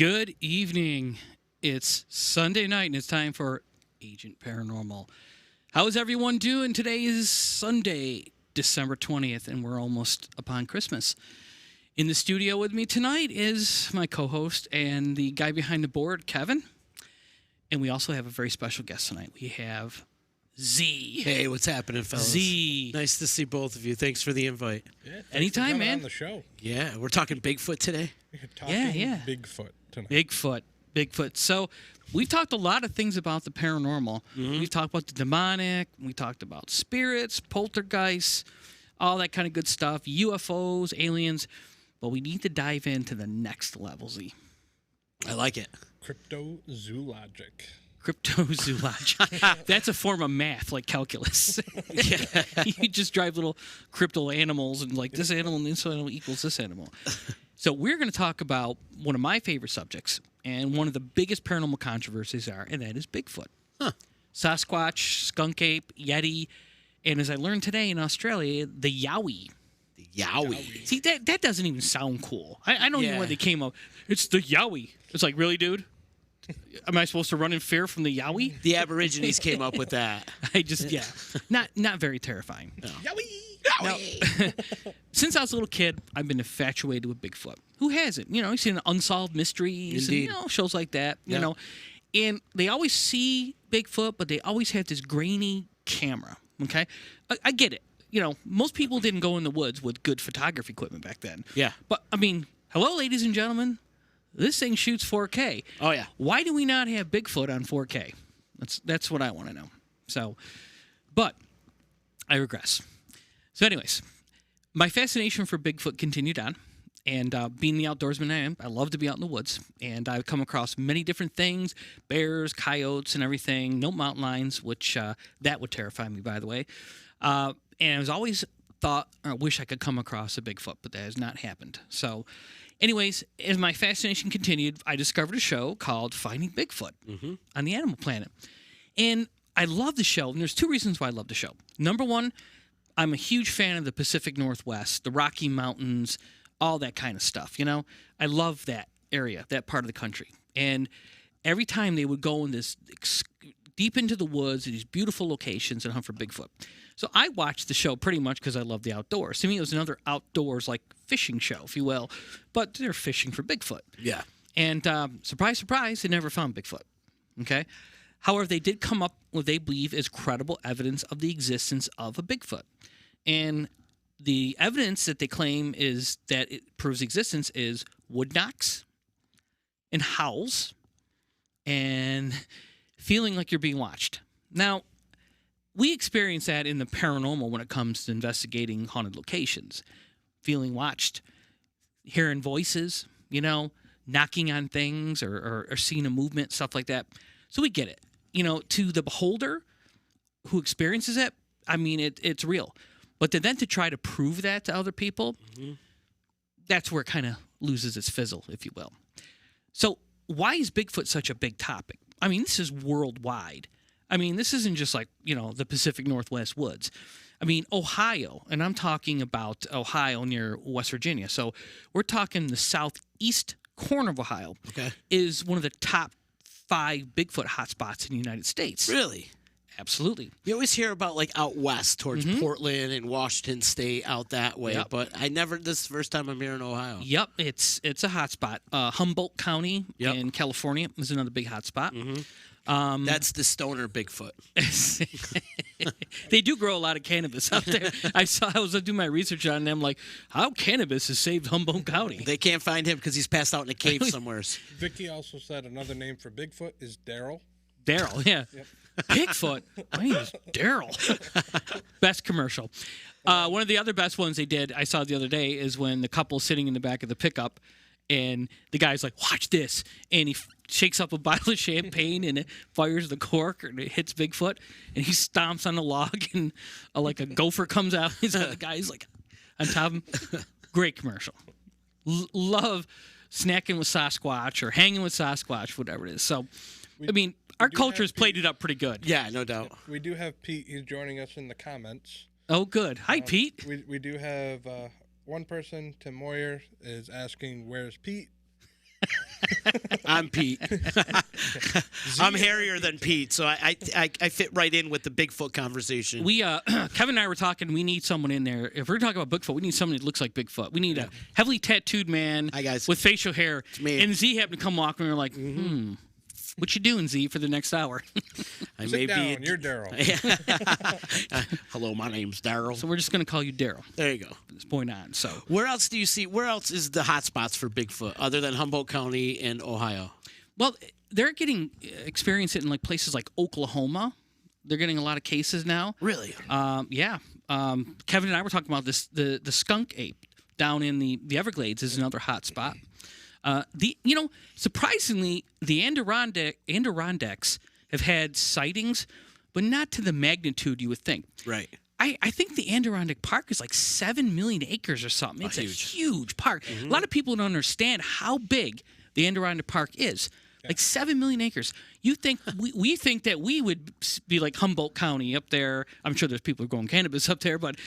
Good evening. It's Sunday night, and it's time for Agent Paranormal. How is everyone doing? Today is Sunday, December 20th, and we're almost upon Christmas. In the studio with me tonight is my co-host and the guy behind the board, Kevin. And we also have a very special guest tonight. We have Z. Hey, what's happening, fellas? Z. Nice to see both of you. Thanks for the invite. Yeah, Anytime, man. On the show. Yeah, we're talking Bigfoot today. Yeah. Bigfoot tonight. Bigfoot. So we've talked a lot of things about the paranormal. Mm-hmm. We've talked about the demonic. We talked about spirits, poltergeists, all that kind of good stuff, UFOs, aliens. But we need to dive into the next level, Z. I like it. Cryptozoologic. Cryptozoology. That's a form of math, like calculus. You just drive little crypto animals and like this animal and this animal equals this animal. So we're going to talk about one of my favorite subjects and one of the biggest paranormal controversies and that is Bigfoot. Huh. Sasquatch, skunk ape, yeti, and as I learned today in Australia, the yowie. The yowie. See, that doesn't even sound cool. I don't know where they came up. It's the yowie. It's like, really, dude? Am I supposed to run in fear from the yowie? The Aborigines came up with that. Not very terrifying. No. Yowie! Now, since I was a little kid, I've been infatuated with Bigfoot. Who hasn't? You know, you've seen Unsolved Mysteries Indeed. and shows like that. You know, and they always see Bigfoot, but they always have this grainy camera. Okay, I get it. You know, most people didn't go in the woods with good photography equipment back then. Yeah. But I mean, hello, ladies and gentlemen. This thing shoots 4K. Oh, yeah. Why do we not have Bigfoot on 4K? That's what I want to know. So, but I regress. So anyways, my fascination for Bigfoot continued on. And being the outdoorsman I am, I love to be out in the woods. And I've come across many different things, bears, coyotes, and everything. No mountain lions, which that would terrify me, by the way. And I was always thought, or wish I could come across a Bigfoot, but that has not happened. So anyways, as my fascination continued, I discovered a show called Finding Bigfoot on the Animal Planet. And I love the show, and there's two reasons why I love the show. Number one, I'm a huge fan of the Pacific Northwest, the Rocky Mountains, all that kind of stuff, you know? I love that area, that part of the country. And every time they would go in this deep into the woods, these beautiful locations and hunt for Bigfoot. So I watched the show pretty much because I love the outdoors. To me, it was another outdoors, like, fishing show, if you will. But they're fishing for Bigfoot. Yeah. And surprise, surprise, they never found Bigfoot. Okay? However, they did come up with what they believe is credible evidence of the existence of a Bigfoot. And the evidence that they claim is that it proves existence is wood knocks and howls and feeling like you're being watched. Now, we experience that in the paranormal when it comes to investigating haunted locations. Feeling watched, hearing voices, you know, knocking on things or seeing a movement, stuff like that. So we get it. You know, to the beholder who experiences it, I mean, it's real. But then to try to prove that to other people, that's where it kind of loses its fizzle, if you will. So why is Bigfoot such a big topic? I mean, this is worldwide. I mean, this isn't just like, you know, the Pacific Northwest woods. I mean, Ohio, and I'm talking about Ohio near West Virginia. So we're talking the southeast corner of Ohio is one of the top 5 Bigfoot hotspots in the United States. Really? Absolutely. You always hear about, like, out west towards Portland and Washington State, out that way. But I never, this is the first time I'm here in Ohio. Yep, it's a hotspot. Humboldt County in California is another big hotspot. That's the stoner Bigfoot. They do grow a lot of cannabis out there. I was doing my research on them, like, how cannabis has saved Humboldt County. They can't find him because he's passed out in a cave somewhere. Vicky also said another name for Bigfoot is Daryl. Daryl, yeah. Yep. Bigfoot. My name is Daryl. Best commercial. One of the other best ones they did, I saw the other day, is when the couple's sitting in the back of the pickup, and the guy's like, watch this. And he shakes up a bottle of champagne, and it fires the cork, and it hits Bigfoot, and he stomps on the log, and like a gopher comes out. The guy's like on top of him. Great commercial. Love snacking with Sasquatch or hanging with Sasquatch, whatever it is. So, I mean, our culture's played it up pretty good. Yeah, no doubt. We do have Pete. He's joining us in the comments. Oh, good. Hi, Pete. We do have one person, Tim Moyer, is asking, where's Pete? I'm Pete. I'm hairier than Pete, so I fit right in with the Bigfoot conversation. We Kevin and I were talking. We need someone in there. If we're talking about Bigfoot, we need someone that looks like Bigfoot. We need a heavily tattooed man Hi, guys. with facial hair. It's me. And Z happened to come walking. And we're like, what you doing, Z, for the next hour? I Sit may down. be. You're Daryl. Hello, my name's Daryl. So we're just going to call you Daryl There you go. from this point on. So Where else do you see? Where else is the hot spots for Bigfoot other than Humboldt County and Ohio? well, they're getting experience it in like places like Oklahoma. They're getting a lot of cases now. Really? Yeah. Kevin and I were talking about this. The skunk ape down in the Everglades is another hot spot. Surprisingly, the Adirondacks have had sightings, but not to the magnitude you would think. Right. I think the Adirondack Park is like 7 million acres or something. It's a huge park. A lot of people don't understand how big the Adirondack Park is. Like 7 million acres. You think we think that we would be like Humboldt County up there. I'm sure there's people growing cannabis up there, but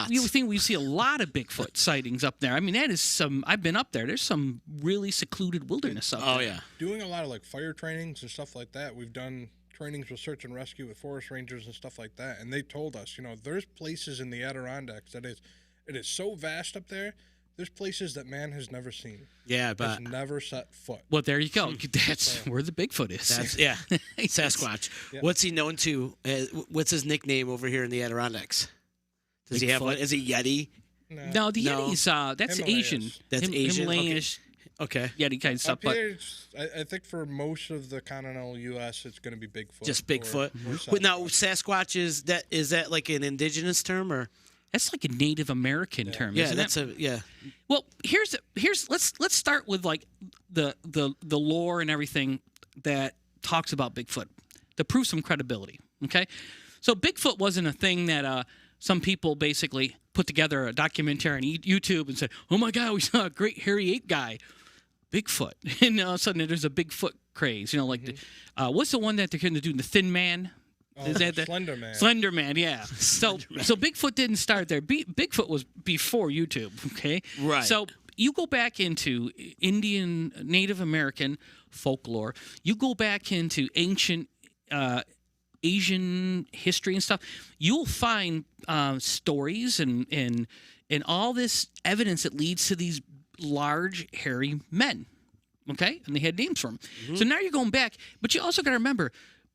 you would think we see a lot of Bigfoot sightings up there. I mean, that is some. I've been up there. There's some really secluded wilderness up there. Oh yeah. Doing a lot of like fire trainings and stuff like that. We've done trainings with search and rescue with forest rangers and stuff like that. And they told us, there's places in the Adirondacks it is so vast up there. There's places that man has never seen. Yeah, but has never set foot. Well, there you go. That's where the Bigfoot is. that's Sasquatch. Yeah. What's he known to? What's his nickname over here in the Adirondacks? Does he have Bigfoot. one? Is he Yeti? No, the No. Yeti's that's Himalayas. Asian. That's Asian? Himalayan-ish Okay. Yeti kind of stuff. Up But here, I think for most of the continental U.S., it's going to be Bigfoot. Just Bigfoot. or Now, Sasquatch is that like an indigenous term or? that's like a Native American term, Yeah, isn't that's it? Well, here's let's start with like the lore and everything that talks about Bigfoot to prove some credibility. Okay, so Bigfoot wasn't a thing that some people basically put together a documentary on YouTube and said, "Oh my God, we saw a great hairy ape guy, Bigfoot," and all of a sudden there's a Bigfoot craze. What's the one that they're going to do? The Thin Man. Is that the Slender Man? Slender Man, yeah. So Bigfoot didn't start there. Bigfoot was before YouTube, okay? Right. So you go back into Indian, Native American folklore. You go back into ancient Asian history and stuff. You'll find stories and all this evidence that leads to these large, hairy men, okay? And they had names for them. So now you're going back, but you also got to remember,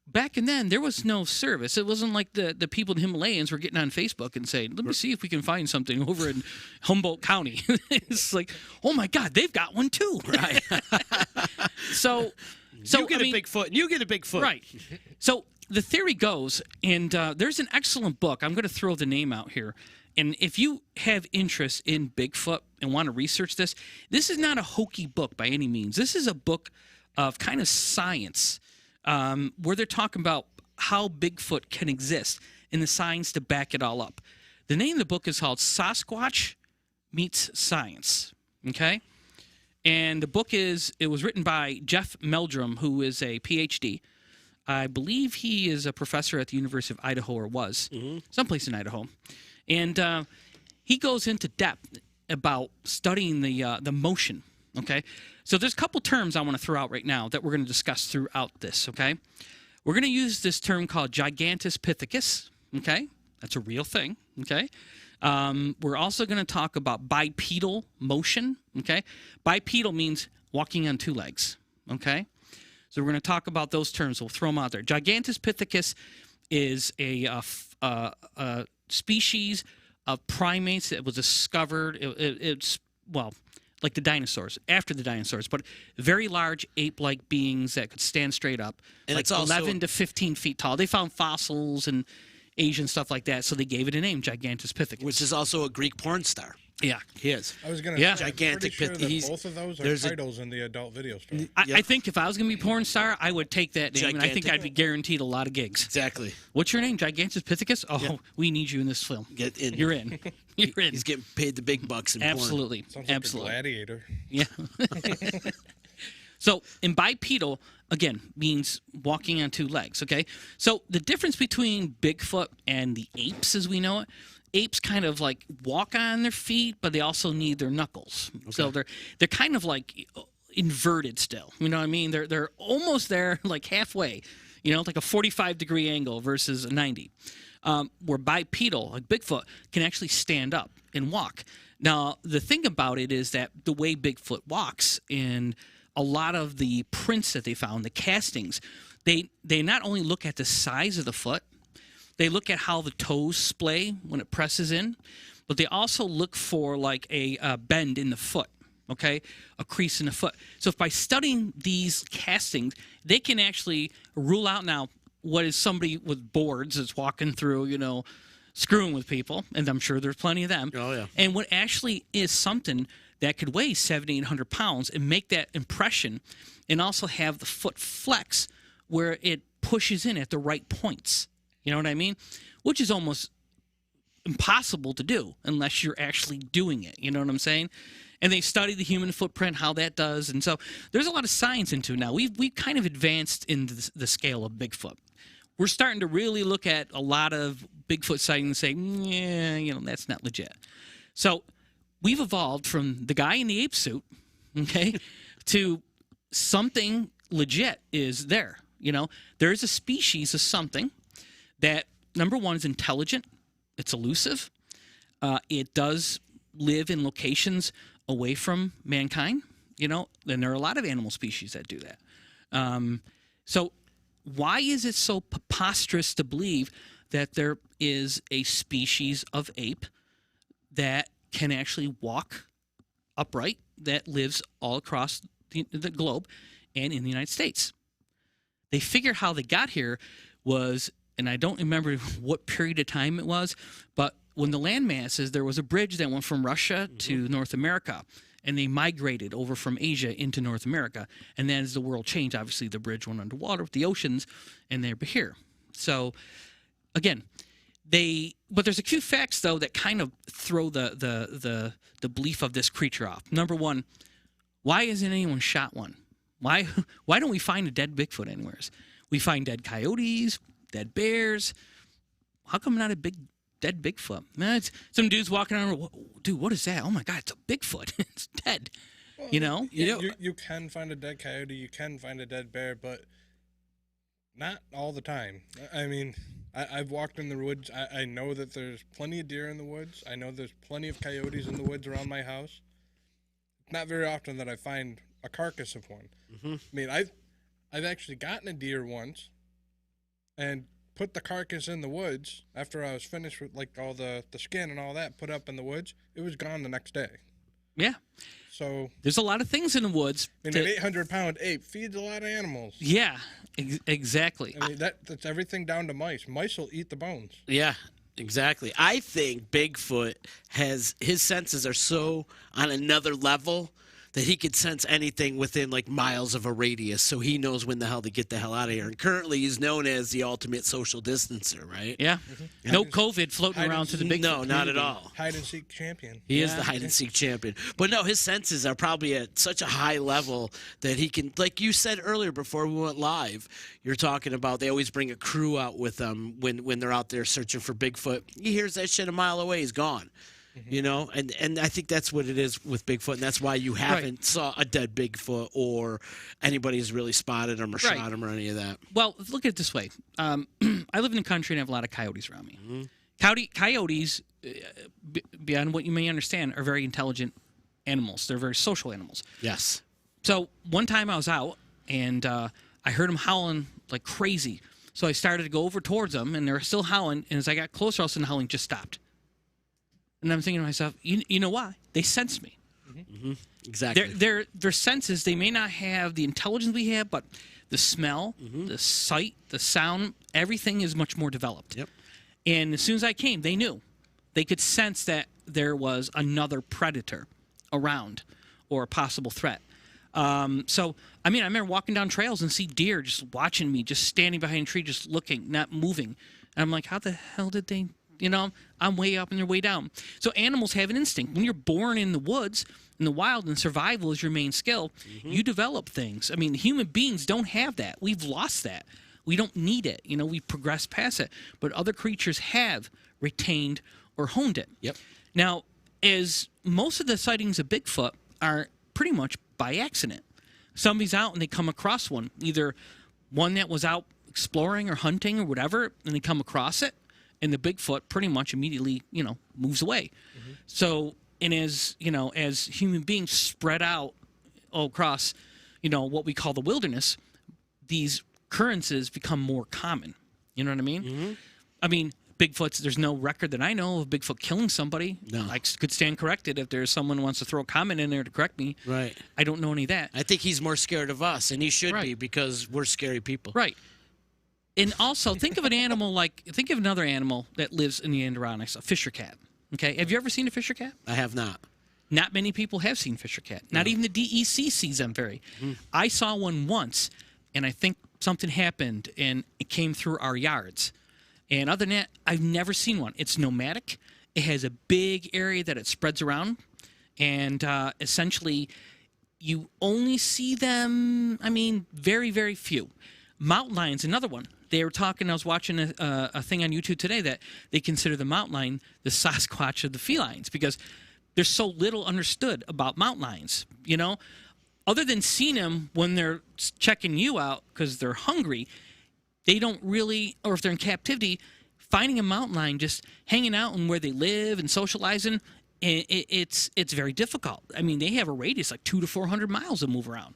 back in then, there was no service. It wasn't like the people in the Himalayas were getting on Facebook and saying, let me see if we can find something over in Humboldt County. It's like, oh, my God, they've got one, too. Right. So you get a Bigfoot. You get a Bigfoot. Right. So the theory goes, and there's an excellent book. I'm going to throw the name out here. And if you have interest in Bigfoot and want to research this is not a hokey book by any means. This is a book of kind of science. Where they're talking about how Bigfoot can exist and the science to back it all up. The name of the book is called Sasquatch Meets Science, okay? And the book it was written by Jeff Meldrum, who is a PhD. I believe he is a professor at the University of Idaho, or was, someplace in Idaho. And he goes into depth about studying the motion, okay? So there's a couple terms I want to throw out right now that we're going to discuss throughout this, okay? We're going to use this term called Gigantopithecus, okay? That's a real thing, okay? We're also going to talk about bipedal motion, okay? Bipedal means walking on two legs, okay? So we're going to talk about those terms. We'll throw them out there. Gigantopithecus is a species of primates that was discovered. It's like the dinosaurs, after the dinosaurs, but very large ape-like beings that could stand straight up, and like it's also 11 to 15 feet tall. They found fossils and Asian stuff like that, so they gave it a name, Gigantopithecus. Which is also a Greek porn star. Yeah. He is. I was going to Yeah. say, Gigantic I'm pretty sure pit- that both of those are there's a- titles in the adult video store. I think if I was going to be a porn star, I would take that name, and I think Gigantic. I'd be guaranteed a lot of gigs. Exactly. What's your name, Gigantopithecus? Oh, we need you in this film. Get in. You're in. You're in. He's getting paid the big bucks in porn. Absolutely. Sounds like Absolutely. a gladiator. Yeah. So, in bipedal, again, means walking on two legs, okay? So, the difference between Bigfoot and the apes as we know it, apes kind of like walk on their feet, but they also need their knuckles. So, they're kind of like inverted still. You know what I mean? They're almost there, like halfway. You know, like a 45-degree angle versus a 90. Where bipedal, like Bigfoot, can actually stand up and walk. Now, the thing about it is that the way Bigfoot walks, and a lot of the prints that they found, the castings, they not only look at the size of the foot, they look at how the toes splay when it presses in, but they also look for like a bend in the foot, okay, a crease in the foot. So if by studying these castings, they can actually rule out now what is somebody with boards that's walking through, you know, screwing with people, and I'm sure there's plenty of them. Oh, yeah. And what actually is something that could weigh 700, 800 pounds and make that impression, and also have the foot flex where it pushes in at the right points. You know what I mean? Which is almost impossible to do unless you're actually doing it. You know what I'm saying? And they study the human footprint, how that does. And so there's a lot of science into it now. We've kind of advanced in the scale of Bigfoot. We're starting to really look at a lot of Bigfoot sightings and say, yeah, you know, that's not legit. So we've evolved from the guy in the ape suit, okay, to something legit is there. You know, there is a species of something that, number one, is intelligent. It's elusive. It does live in locations away from mankind, you know, and there are a lot of animal species that do that. So why is it so preposterous to believe that there is a species of ape that can actually walk upright, that lives all across the globe and in the United States? They figure how they got here was, and I don't remember what period of time it was, but when the land masses, there was a bridge that went from Russia to North America, and they migrated over from Asia into North America. And then as the world changed, obviously the bridge went underwater with the oceans, and they're here. So, again, but there's a few facts, though, that kind of throw the belief of this creature off. Number one, why hasn't anyone shot one? Why don't we find a dead Bigfoot anywhere? We find dead coyotes, dead bears. How come not a big dead Bigfoot? Man, it's some dude's walking around. Dude, what is that? Oh my God, it's a Bigfoot. It's dead. Well, you know. You can find a dead coyote. You can find a dead bear, but not all the time. I mean, I've walked in the woods. I know that there's plenty of deer in the woods. I know there's plenty of coyotes in the woods around my house. Not very often that I find a carcass of one. I mean, I've actually gotten a deer once and put the carcass in the woods after I was finished with like all the skin and all that put up in the woods. It was gone the next day. Yeah. So there's a lot of things in the woods. I mean, an 800-pound ape feeds a lot of animals. Yeah, exactly. I mean, that's everything down to mice. Mice will eat the bones. Yeah, exactly. I think Bigfoot his senses are so on another level that he could sense anything within like miles of a radius, so he knows when the hell to get the hell out of here. And currently he's known as the ultimate social distancer, right? Yeah. No COVID floating around to the Bigfoot. No, not at all. Hide-and-seek champion. He is the hide-and-seek champion. But no, his senses are probably at such a high level that he can, like you said earlier before we went live, you're talking about they always bring a crew out with them when they're out there searching for Bigfoot. He hears that shit a mile away, he's gone. You know, and I think that's what it is with Bigfoot, and that's why you haven't saw a dead Bigfoot or anybody's really spotted him or shot him or any of that. Well, look at it this way. I live in the country and I have a lot of coyotes around me. Coyotes, beyond what you may understand, are very intelligent animals. They're very social animals. Yes. So one time I was out and I heard them howling like crazy. So I started to go over towards them, and they were still howling. And as I got closer, all of a sudden the howling just stopped. And I'm thinking to myself, you know why? They sense me. Exactly. Their senses, they may not have the intelligence we have, but the smell, the sight, the sound, everything is much more developed. Yep. And as soon as I came, they knew. They could sense that there was another predator around or a possible threat. So, I mean, I remember walking down trails and see deer just watching me, just standing behind a tree, just looking, not moving. And I'm like, how the hell did they... You know, I'm way up and they're way down. So animals have an instinct. When you're born in the woods, in the wild, and survival is your main skill, you develop things. I mean, human beings don't have that. We've lost that. We don't need it. You know, we've progressed past it. But other creatures have retained or honed it. Yep. Now, as most of the sightings of Bigfoot are pretty much by accident. somebody's out and they come across one, either one that was out exploring or hunting or whatever, and they come across it, and the Bigfoot pretty much immediately, moves away. So, and as human beings spread out all across, what we call the wilderness, these occurrences become more common. You know what I mean? I mean, Bigfoot's, there's no record that I know of Bigfoot killing somebody. No. I could stand corrected if there's someone who wants to throw a comment in there to correct me. Right. I don't know any of that. I think he's more scared of us, and he should be, Right. because we're scary people. Right. And also, think of another animal that lives in the Adirondacks, a fisher cat. Okay, have you ever seen a fisher cat? I have not. Not many people have seen fisher cat. Not even the DEC sees them very. I saw one once, and I think something happened, and it came through our yards. And other than that, I've never seen one. It's nomadic. It has a big area that it spreads around, and essentially, you only see them. I mean, very, very few. Mountain lions, another one. They were talking. I was watching a thing on YouTube today that they consider the mountain lion the Sasquatch of the felines because there's so little understood about mountain lions. Other than seeing them when they're checking you out because they're hungry, they don't really, or if they're in captivity, finding a mountain lion just hanging out and where they live and socializing, it's very difficult. I mean, they have a radius like 200 to 400 miles to move around.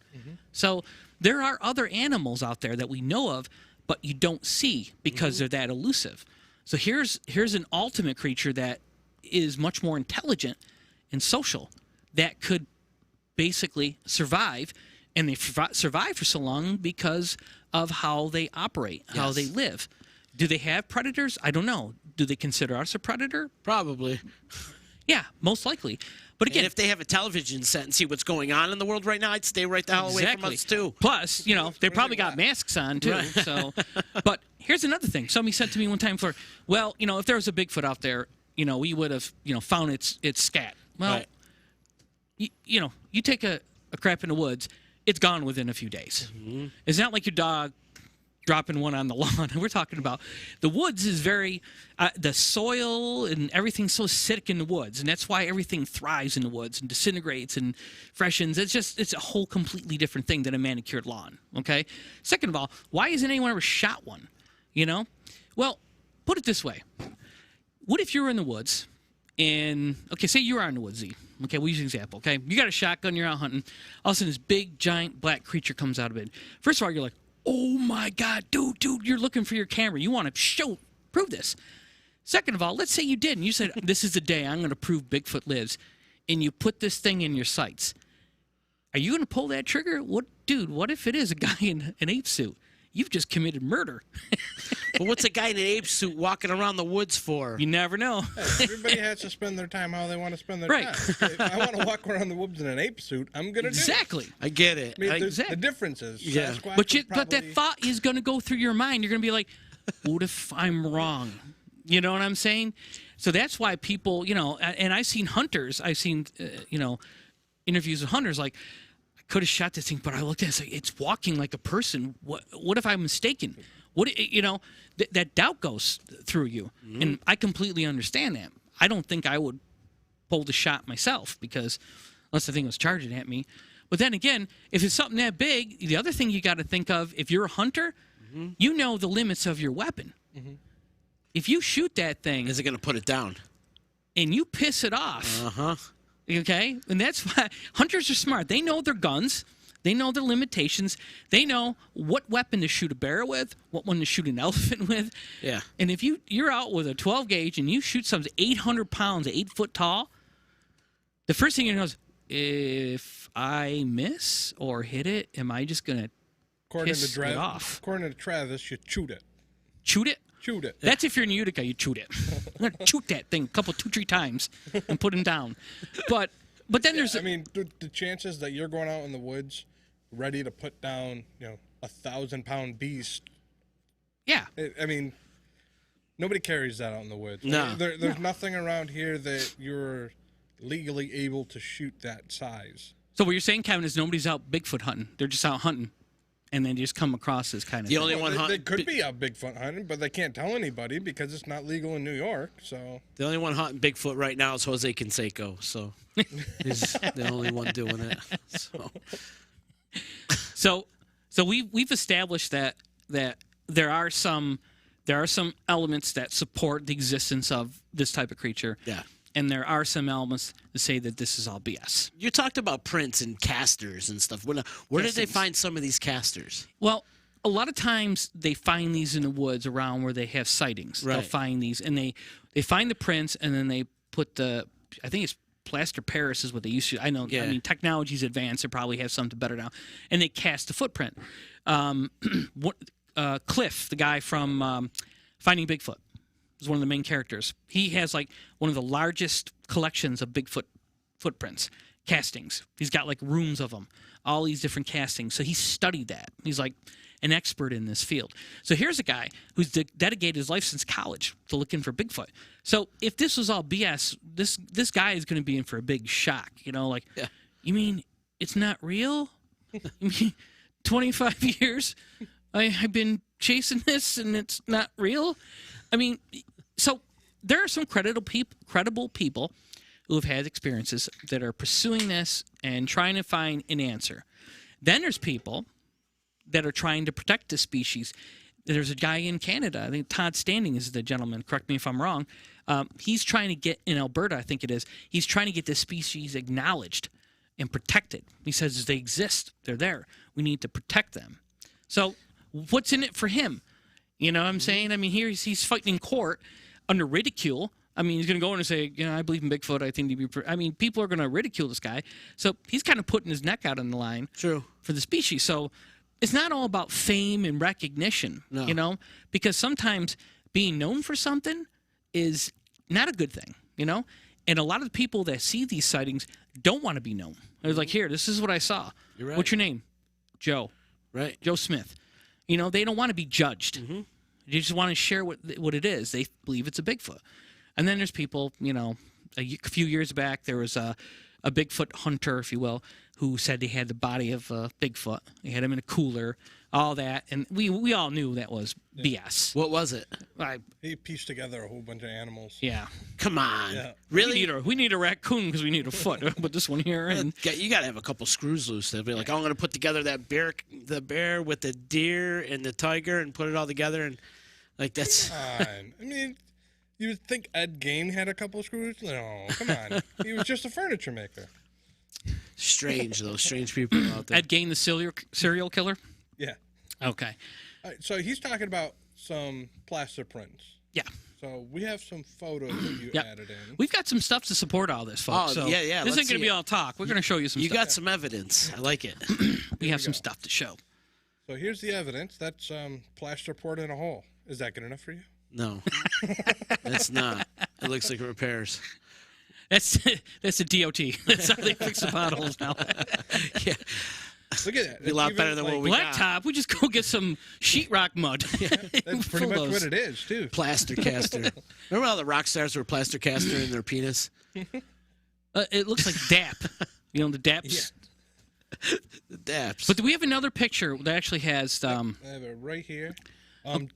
So there are other animals out there that we know of, but you don't see because they're that elusive. So here's an ultimate creature that is much more intelligent and social that could basically survive, and they survive for so long because of how they operate, how they live. Do they have predators? I don't know. Do they consider us a predator? Probably. Yeah, most likely. But again, And if they have a television set and see what's going on in the world right now, I'd stay right the hell away from us, too. Plus, they probably got masks on, too. Right. So, but here's another thing. Somebody said to me one time, if there was a Bigfoot out there, we would have, found its scat. Well, Right. you take a crap in the woods, it's gone within a few days. It's not like your dog dropping one on the lawn. We're talking about the woods is very, the soil and everything's so acidic in the woods, and that's why everything thrives in the woods and disintegrates and freshens. It's a whole completely different thing than a manicured lawn, okay? Second of all, why hasn't anyone ever shot one, Well, put it this way. What if you were in the woods and, say you were out in the woods, Z. Okay, we'll use an example, okay? You got a shotgun, you're out hunting. All of a sudden, this big, giant, black creature comes out of it. First of all, you're like, oh, my God, dude, you're looking for your camera. You want to prove this. Second of all, let's say you did, and you said, this is the day I'm going to prove Bigfoot lives, and you put this thing in your sights. Are you going to pull that trigger? What if it is a guy in an ape suit? You've just committed murder. Well, what's a guy in an ape suit walking around the woods for? You never know. Hey, everybody has to spend their time how they want to spend their Right. time. If I want to walk around the woods in an ape suit, I'm going to do it. Exactly. I get it. I mean, there's Exactly. the differences. Yeah. Sasquatch But is but that probably- thought is going to go through your mind. You're going to be like, what if I'm wrong? You know what I'm saying? So that's why people, and I've seen hunters, interviews with hunters, like, I could have shot this thing, but I looked at it, it's like, it's walking like a person. What if I'm mistaken? That doubt goes through you. And I completely understand that. I don't think I would pull the shot myself because unless the thing was charging at me. But then again, if it's something that big, the other thing you got to think of, if you're a hunter, you know the limits of your weapon. If you shoot that thing Is it going to put it down? and you piss it off, Uh-huh. okay? And that's why hunters are smart. They know their guns. They know their limitations. They know what weapon to shoot a bear with, what one to shoot an elephant with. Yeah. And if you're out with a 12 gauge and you shoot something 800 pounds, 8 foot tall, the first thing you know is, if I miss or hit it, am I just going to piss it off? According to Travis, you shoot it. Shoot it? Shoot it. That's if you're in Utica, you shoot it. I'm going to shoot that thing a couple, 2-3 times and put him down. But then there's... I mean, the chances that you're going out in the woods ready to put down, 1,000-pound beast. Yeah. I mean, nobody carries that out in the woods. No. There's nothing around here that you're legally able to shoot that size. So what you're saying, Kevin, is nobody's out Bigfoot hunting. They're just out hunting. And then you just come across this kind of The thing. only one They hunting. could be out Bigfoot hunting, but they can't tell anybody because it's not legal in New York. So The only one hunting Bigfoot right now is Jose Canseco, so he's the only one doing it. So So we've established that there are some elements that support the existence of this type of creature. Yeah. And there are some elements that say that this is all BS. You talked about prints and casters and stuff. Where did they find some of these casters? Well, a lot of times they find these in the woods around where they have sightings. Right. They'll find these, and they find the prints, and then they put I think it's plaster Paris is what they used to. I know. Yeah. I mean, technology's advanced. They probably have something better now, and they cast a footprint. Cliff, the guy from Finding Bigfoot, is one of the main characters. He has like one of the largest collections of Bigfoot footprints, castings. He's got like rooms of them, all these different castings. So he studied that. He's like an expert in this field. So here's a guy who's dedicated his life since college to looking for Bigfoot. So if this was all BS, this guy is going to be in for a big shock. You know, like, you mean it's not real? You mean 25 years I've been chasing this and it's not real? I mean, so there are some credible people who have had experiences that are pursuing this and trying to find an answer. Then there's people that are trying to protect the species. There's a guy in Canada, I think Todd Standing is the gentleman, correct me if I'm wrong. He's trying to get, in Alberta, I think it is, he's trying to get this species acknowledged and protected. He says they exist, they're there. We need to protect them. So what's in it for him? You know what I'm saying? I mean, here he's fighting in court under ridicule. I mean, he's going to go in and say, you know, I believe in Bigfoot. I think I mean, people are going to ridicule this guy. So he's kind of putting his neck out on the line for the species. So it's not all about fame and recognition, you know, because sometimes being known for something is not a good thing, you know? And a lot of the people that see these sightings don't want to be known. They're like, here, this is what I saw. You're right. What's your name? Joe. Right. Joe Smith. You know, they don't want to be judged. Mm-hmm. They just want to share what it is. They believe it's a Bigfoot. And then there's people, you know, a few years back, there was a Bigfoot hunter, if you will, who said he had the body of Bigfoot. They had him in a cooler, all that. And we all knew that was BS. What was it? He pieced together a whole bunch of animals. Yeah. Come on. Yeah. Really? We need a raccoon because we need a foot. Put this one here. And You got to have a couple screws loose. They'll be like, I'm going to put together the bear with the deer and the tiger and put it all together. And like that's. I mean, you would think Ed Gein had a couple of screws? No, come on. He was just a furniture maker. Strange, those strange people out there. Ed Gein, the serial killer? Yeah. Okay. All right, so he's talking about some plaster prints. Yeah. So we have some photos that you added in. We've got some stuff to support all this, folks. Oh, so yeah. This Let's ain't going to see be it. all talk. We're going to show you some You stuff. got some evidence. I like it. We have some stuff to show. So here's the evidence. That's plaster poured in a hole. Is that good enough for you? No, that's not. It looks like repairs. That's a DOT. That's how they fix the potholes now. Yeah. Look at that. Be a lot better than what we got. Blacktop, we just go get some sheetrock mud. That's pretty much what it is, too. Plaster caster. Remember how the rock stars were plaster caster in their penis? It looks like DAP. You know, the DAPs. Yeah. The daps. But do we have another picture that actually has... I have it right here.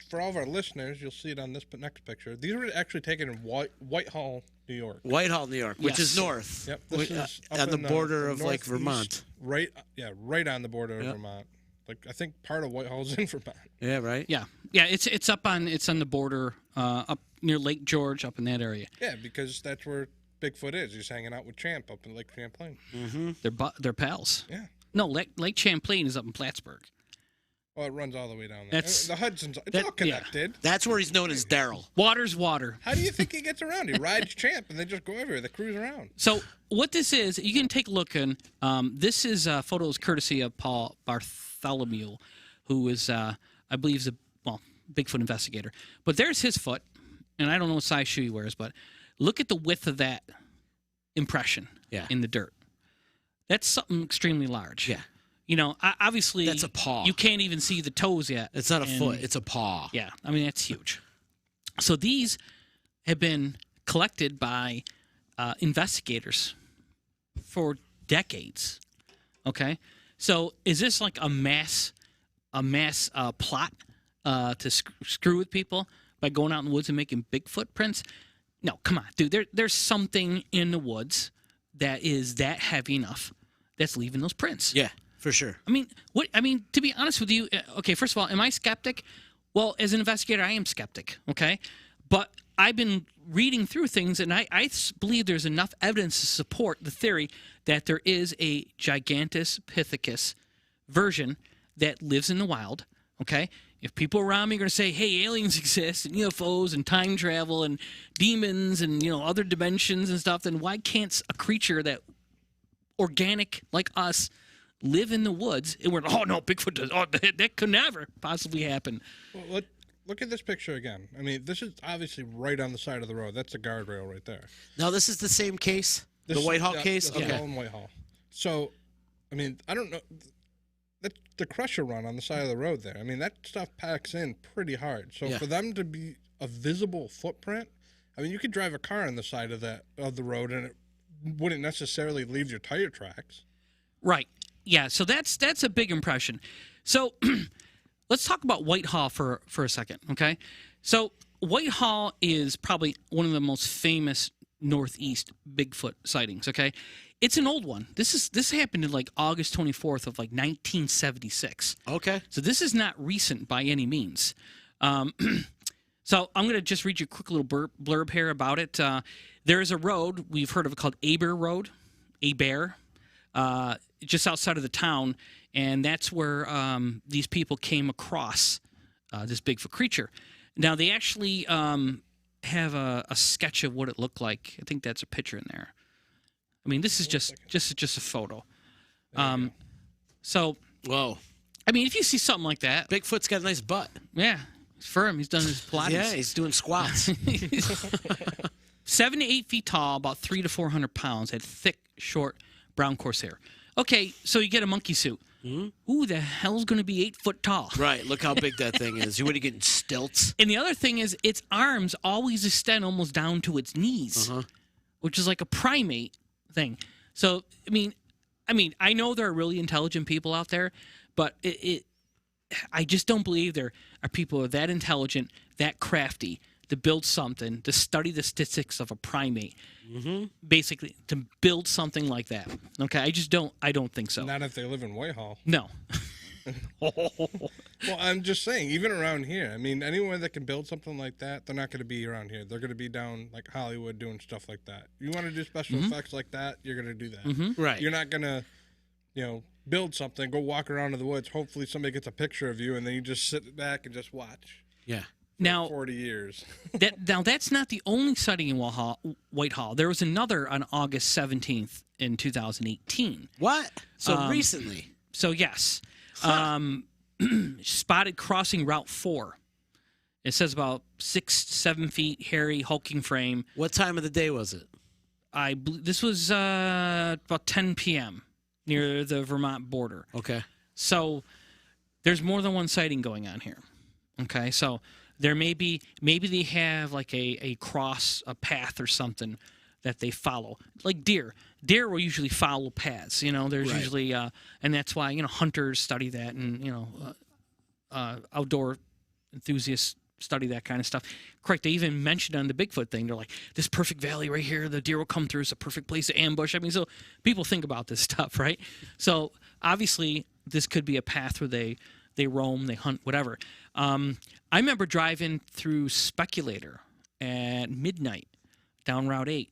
For all of our listeners, you'll see it on this next picture. These were actually taken in Whitehall, New York. Whitehall, New York, which Yes. is north. Yep, this is up on the in border of like northeast, Vermont. Right on the border of Vermont. Like I think part of Whitehall's in Vermont. Yeah, right. Yeah. It's on the border up near Lake George, up in that area. Yeah, because that's where Bigfoot is. He's hanging out with Champ up in Lake Champlain. Mm-hmm. They're pals. Yeah. No, Lake Champlain is up in Plattsburgh. Well, it runs all the way down there. That's- The Hudson's. It's all connected. That's where he's known as Daryl. Water's water. How do you think he gets around? He rides Champ, and they just go everywhere. They cruise around. So what this is, you can take a look in. This is photos courtesy of Paul Bartholomew, who is, I believe, is a Bigfoot investigator. But there's his foot, and I don't know what size shoe he wears, but look at the width of that impression in the dirt. That's something extremely large. Yeah. You know, obviously, That's a paw. You can't even see the toes yet. It's not a foot. It's a paw. Yeah, I mean, that's huge. So these have been collected by investigators for decades. Okay, so is this like a mass plot to screw with people by going out in the woods and making big footprints? No, come on, dude. There's something in the woods that is that heavy enough that's leaving those prints. Yeah. For sure. I mean, to be honest with you, okay, first of all, am I skeptic? Well, as an investigator, I am skeptic, okay? But I've been reading through things, and I believe there's enough evidence to support the theory that there is a Gigantopithecus version that lives in the wild, okay? If people around me are going to say, hey, aliens exist, and UFOs, and time travel, and demons, and, other dimensions and stuff, then why can't a creature that organic like us live in the woods? And we're, oh, no, Bigfoot does. Oh, that could never possibly happen. Well, look at this picture again. I mean, this is obviously right on the side of the road. That's a guardrail right there. No, this is the same case? The Whitehall case? Okay. All in Whitehall. So, I mean, I don't know. The crusher run on the side of the road there. I mean, that stuff packs in pretty hard. So for them to be a visible footprint, I mean, you could drive a car on the side of the road and it wouldn't necessarily leave your tire tracks. Right. Yeah. So that's a big impression. So let's talk about Whitehall for a second. Okay. So Whitehall is probably one of the most famous Northeast Bigfoot sightings. Okay. It's an old one. This happened in like August 24th of like 1976. Okay. So this is not recent by any means. So I'm going to just read you a quick little blurb here about it. There is a road, we've heard of it called Aber Road, just outside of the town, and that's where these people came across this Bigfoot creature. Now, they actually have a sketch of what it looked like. I think that's a picture in there. I mean, this is just a photo. So, whoa. I mean, if you see something like that, Bigfoot's got a nice butt. Yeah, he's firm. He's done his Pilates. Yeah, he's doing squats. 7 to 8 feet tall, about 300 to 400 pounds, had thick, short, brown coarse hair. Okay, so you get a monkey suit. Mm-hmm. Who the hell's going to be 8 foot tall? Right, look how big that thing is. You would have getting stilts. And the other thing is, its arms always extend almost down to its knees, which is like a primate thing. So, I mean, I know there are really intelligent people out there, but I just don't believe there are people that intelligent, that crafty, to build something, to study the statistics of a primate, basically to build something like that. Okay, I don't think so. Not if they live in Whitehall. No. Well, I'm just saying, even around here, I mean, anyone that can build something like that, they're not going to be around here. They're going to be down like Hollywood doing stuff like that. You want to do special effects like that, you're going to do that. Right. You're not going to, build something, go walk around in the woods. Hopefully somebody gets a picture of you, and then you just sit back and just watch. Yeah. Now, 40 years. Now, that's not the only sighting in Whitehall. There was another on August 17th in 2018. What? So recently? So, yes. Spotted crossing Route 4. It says about 6-7 feet, hairy, hulking frame. What time of the day was it? This was about 10 p.m. near the Vermont border. Okay. So there's more than one sighting going on here. Okay, so there maybe they have like a cross, a path or something that they follow, like deer. Deer will usually follow paths. There's usually, and that's why hunters study that, and outdoor enthusiasts study that kind of stuff. Correct. They even mentioned on the Bigfoot thing, they're like, this perfect valley right here, the deer will come through. It's a perfect place to ambush. I mean, so people think about this stuff, right? So obviously, this could be a path where they roam, they hunt, whatever. I remember driving through Speculator at midnight down Route 8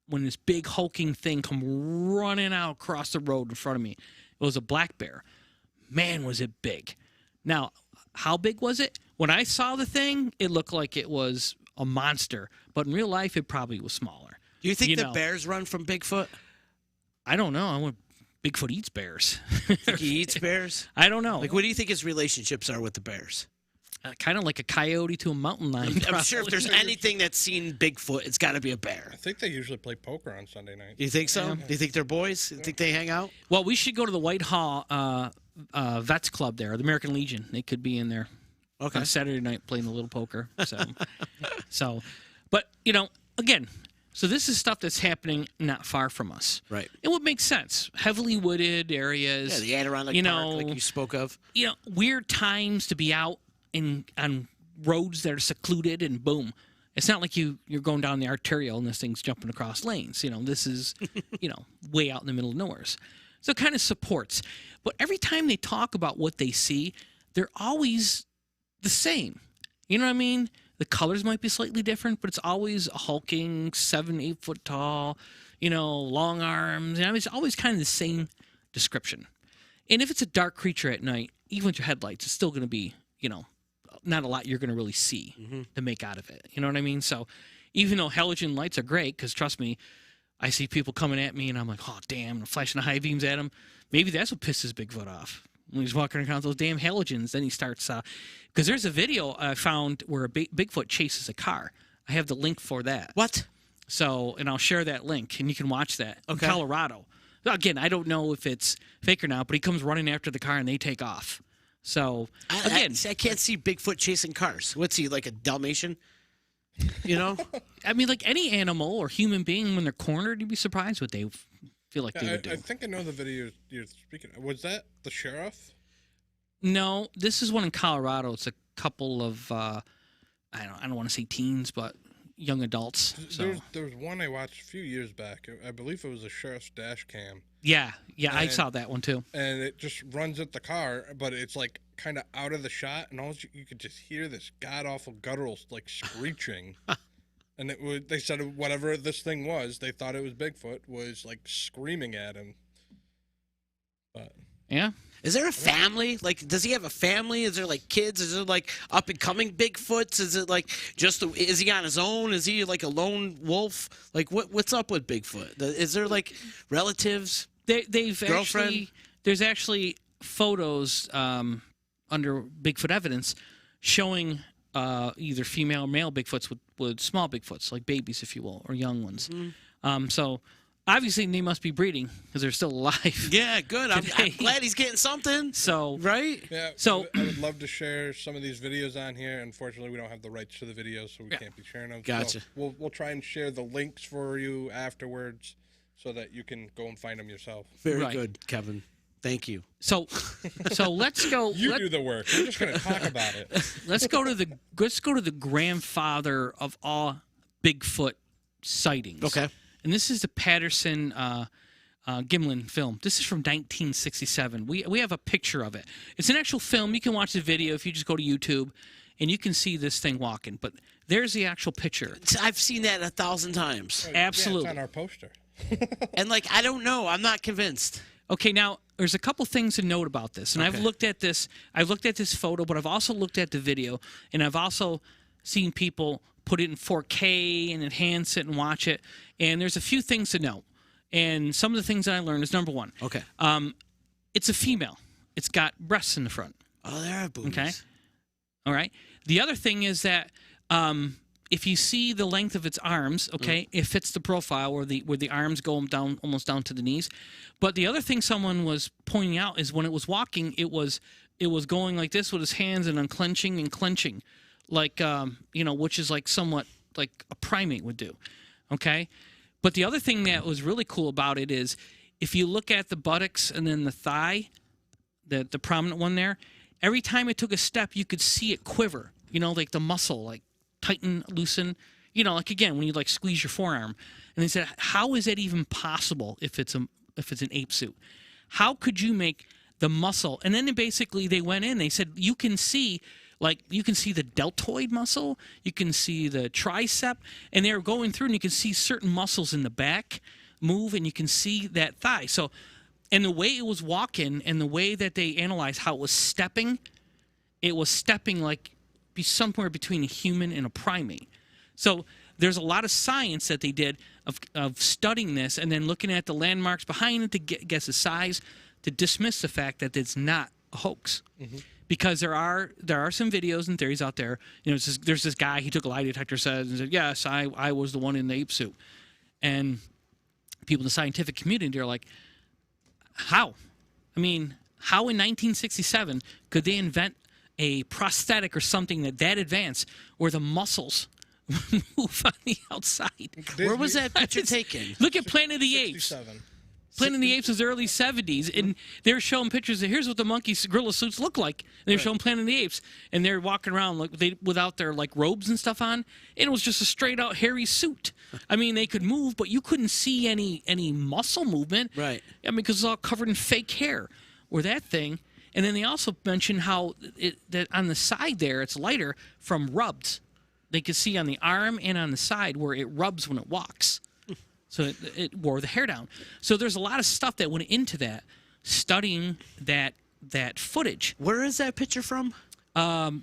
when this big hulking thing come running out across the road in front of me. It was a black bear. Man, was it big. Now, how big was it? When I saw the thing, it looked like it was a monster. But in real life, it probably was smaller. Do you think the bears run from Bigfoot? I don't know. Bigfoot eats bears. Think he eats bears? I don't know. Like, what do you think his relationships are with the bears? Kind of like a coyote to a mountain lion. I'm sure if there's anything that's seen Bigfoot, it's got to be a bear. I think they usually play poker on Sunday night. You think so? Yeah. Do you think they're boys? You think they hang out? Well, we should go to the Whitehall Vets Club there, the American Legion. They could be in there on Saturday night playing a little poker. But, again, so this is stuff that's happening not far from us. Right. It would make sense. Heavily wooded areas. Yeah, the Adirondack Park, like you spoke of. Weird times to be out on roads that are secluded, and boom. It's not like you're going down the arterial and this thing's jumping across lanes. This is, way out in the middle of nowhere. So it kind of supports. But every time they talk about what they see, they're always the same. You know what I mean? The colors might be slightly different, but it's always a hulking, 7-8 foot tall, long arms. It's always kind of the same description. And if it's a dark creature at night, even with your headlights, it's still going to be, not a lot you're going to really see to make out of it. You know what I mean? So even though halogen lights are great, because trust me, I see people coming at me and I'm like, oh, damn, and flashing the high beams at him. Maybe that's what pisses Bigfoot off. When he's walking around those damn halogens, then he starts, because there's a video I found where a Bigfoot chases a car. I have the link for that. What? So, and I'll share that link and you can watch that in Colorado. Again, I don't know if it's fake or not, but he comes running after the car and they take off. So, again, I can't see Bigfoot chasing cars. What's he, like a Dalmatian? I mean, like any animal or human being, when they're cornered, you'd be surprised what they feel like they would do. I think I know the video you're speaking of. Was that the sheriff? No, this is one in Colorado. It's a couple of, I don't want to say teens, but young adults. So. There was one I watched a few years back. I believe it was a sheriff's dash cam. Yeah, I saw that one too. And it just runs at the car, but it's like kind of out of the shot, and all you could just hear this god awful guttural like screeching. And they said whatever this thing was, they thought it was Bigfoot, was like screaming at him. But yeah. Is there a family? Like, does he have a family? Is there like kids? Is it like up and coming Bigfoots? Is it like is he on his own? Is he like a lone wolf? Like, what's up with Bigfoot? Is there like relatives? They've girlfriend? actually, there's actually photos under Bigfoot evidence showing either female or male Bigfoots with small Bigfoots, like babies, if you will, or young ones. Mm-hmm. So obviously they must be breeding because they're still alive. Yeah, good. I'm glad he's getting something. So right. Yeah. So I would love to share some of these videos on here. Unfortunately, we don't have the rights to the videos, so we can't be sharing them. Gotcha. So we'll try and share the links for you afterwards, so that you can go and find them yourself. Very good, Kevin. Thank you. So let's go. You do the work. We're just going to talk about it. Let's go to the grandfather of all Bigfoot sightings. Okay. And this is the Patterson Gimlin film. This is from 1967. We have a picture of it. It's an actual film. You can watch the video if you just go to YouTube, and you can see this thing walking. But there's the actual picture. I've seen that 1,000 times. Absolutely. Yeah, it's on our poster. And I don't know. I'm not convinced. Okay, now there's a couple things to note about this, and I've looked at this. I've looked at this photo, but I've also looked at the video, and I've also seen people put it in 4K and enhance it and watch it. And there's a few things to note. And some of the things that I learned is number one. Okay. It's a female. It's got breasts in the front. Oh, there are boobs. Okay. All right. The other thing is that if you see the length of its arms, okay, it fits the profile where the arms go down almost down to the knees. But the other thing someone was pointing out is when it was walking, it was going like this with its hands and unclenching and clenching, like which is like somewhat like a primate would do. Okay. But the other thing that was really cool about it is if you look at the buttocks and then the thigh, the prominent one there, every time it took a step, you could see it quiver, like the muscle, like tighten, loosen, like again, when you like squeeze your forearm. And they said, how is that even possible if it's an ape suit? How could you make the muscle? And then they went in, they said, you can see the deltoid muscle, you can see the tricep, and they were going through and you can see certain muscles in the back move and you can see that thigh. So, and the way it was walking and the way that they analyzed how it was stepping like be somewhere between a human and a primate. So there's a lot of science that they did of studying this and then looking at the landmarks behind it to guess the size, to dismiss the fact that it's not a hoax. Mm-hmm. Because there are some videos and theories out there. There's this guy, he took a lie detector and said, yes, I was the one in the ape suit. And people in the scientific community are like, how? I mean, how in 1967 could they invent a prosthetic or something that advanced where the muscles move on the outside? Where was that picture taken? Look at Planet of the Apes. 67. Planet of the Apes was the early 70s, and they're showing pictures of here's what the gorilla suits look like. And they're showing Planet of the Apes, and they're walking around like without their like robes and stuff on, and it was just a straight out hairy suit. I mean, they could move, but you couldn't see any muscle movement. Right. I mean, because it's all covered in fake hair, or that thing. And then they also mentioned how that on the side there it's lighter from rubs. They could see on the arm and on the side where it rubs when it walks. So it wore the hair down. So there's a lot of stuff that went into that, studying that footage. Where is that picture from?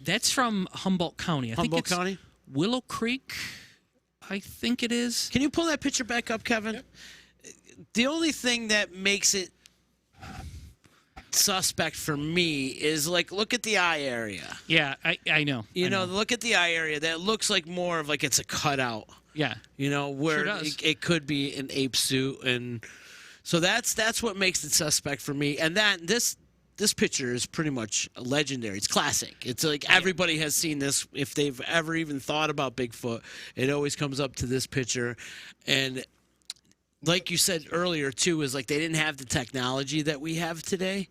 That's from Humboldt County. I think it's County? Willow Creek, I think it is. Can you pull that picture back up, Kevin? Yep. The only thing that makes it suspect for me is, like, look at the eye area. Yeah, I know. You know, look at the eye area. That looks like more of like it's a cutout. Yeah. You know, where Sure does. it could be an ape suit, and so that's what makes it suspect for me. And that this picture is pretty much legendary. It's classic. It's like everybody has seen this. If they've ever even thought about Bigfoot, it always comes up to this picture. And like you said earlier too, is like they didn't have the technology that we have today.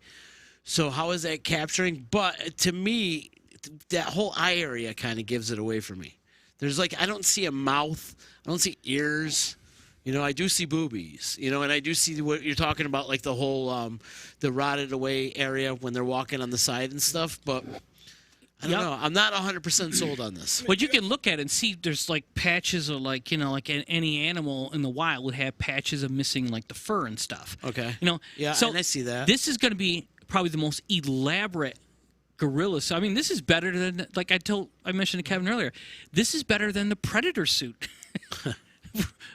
So how is that capturing? But to me, that whole eye area kind of gives it away for me. There's like, I don't see a mouth. I don't see ears. You know, I do see boobies, you know, and I do see what you're talking about, like the whole, the rotted away area when they're walking on the side and stuff. But I don't know. I'm not 100% sold on this. But you can look at it and see there's like patches of like, you know, like any animal in the wild would have patches of missing like the fur and stuff. Okay. You know, Yeah, so and I see that. This is going to be probably the most elaborate gorilla. So I mean, this is better than, like I mentioned to Kevin earlier, this is better than the Predator suit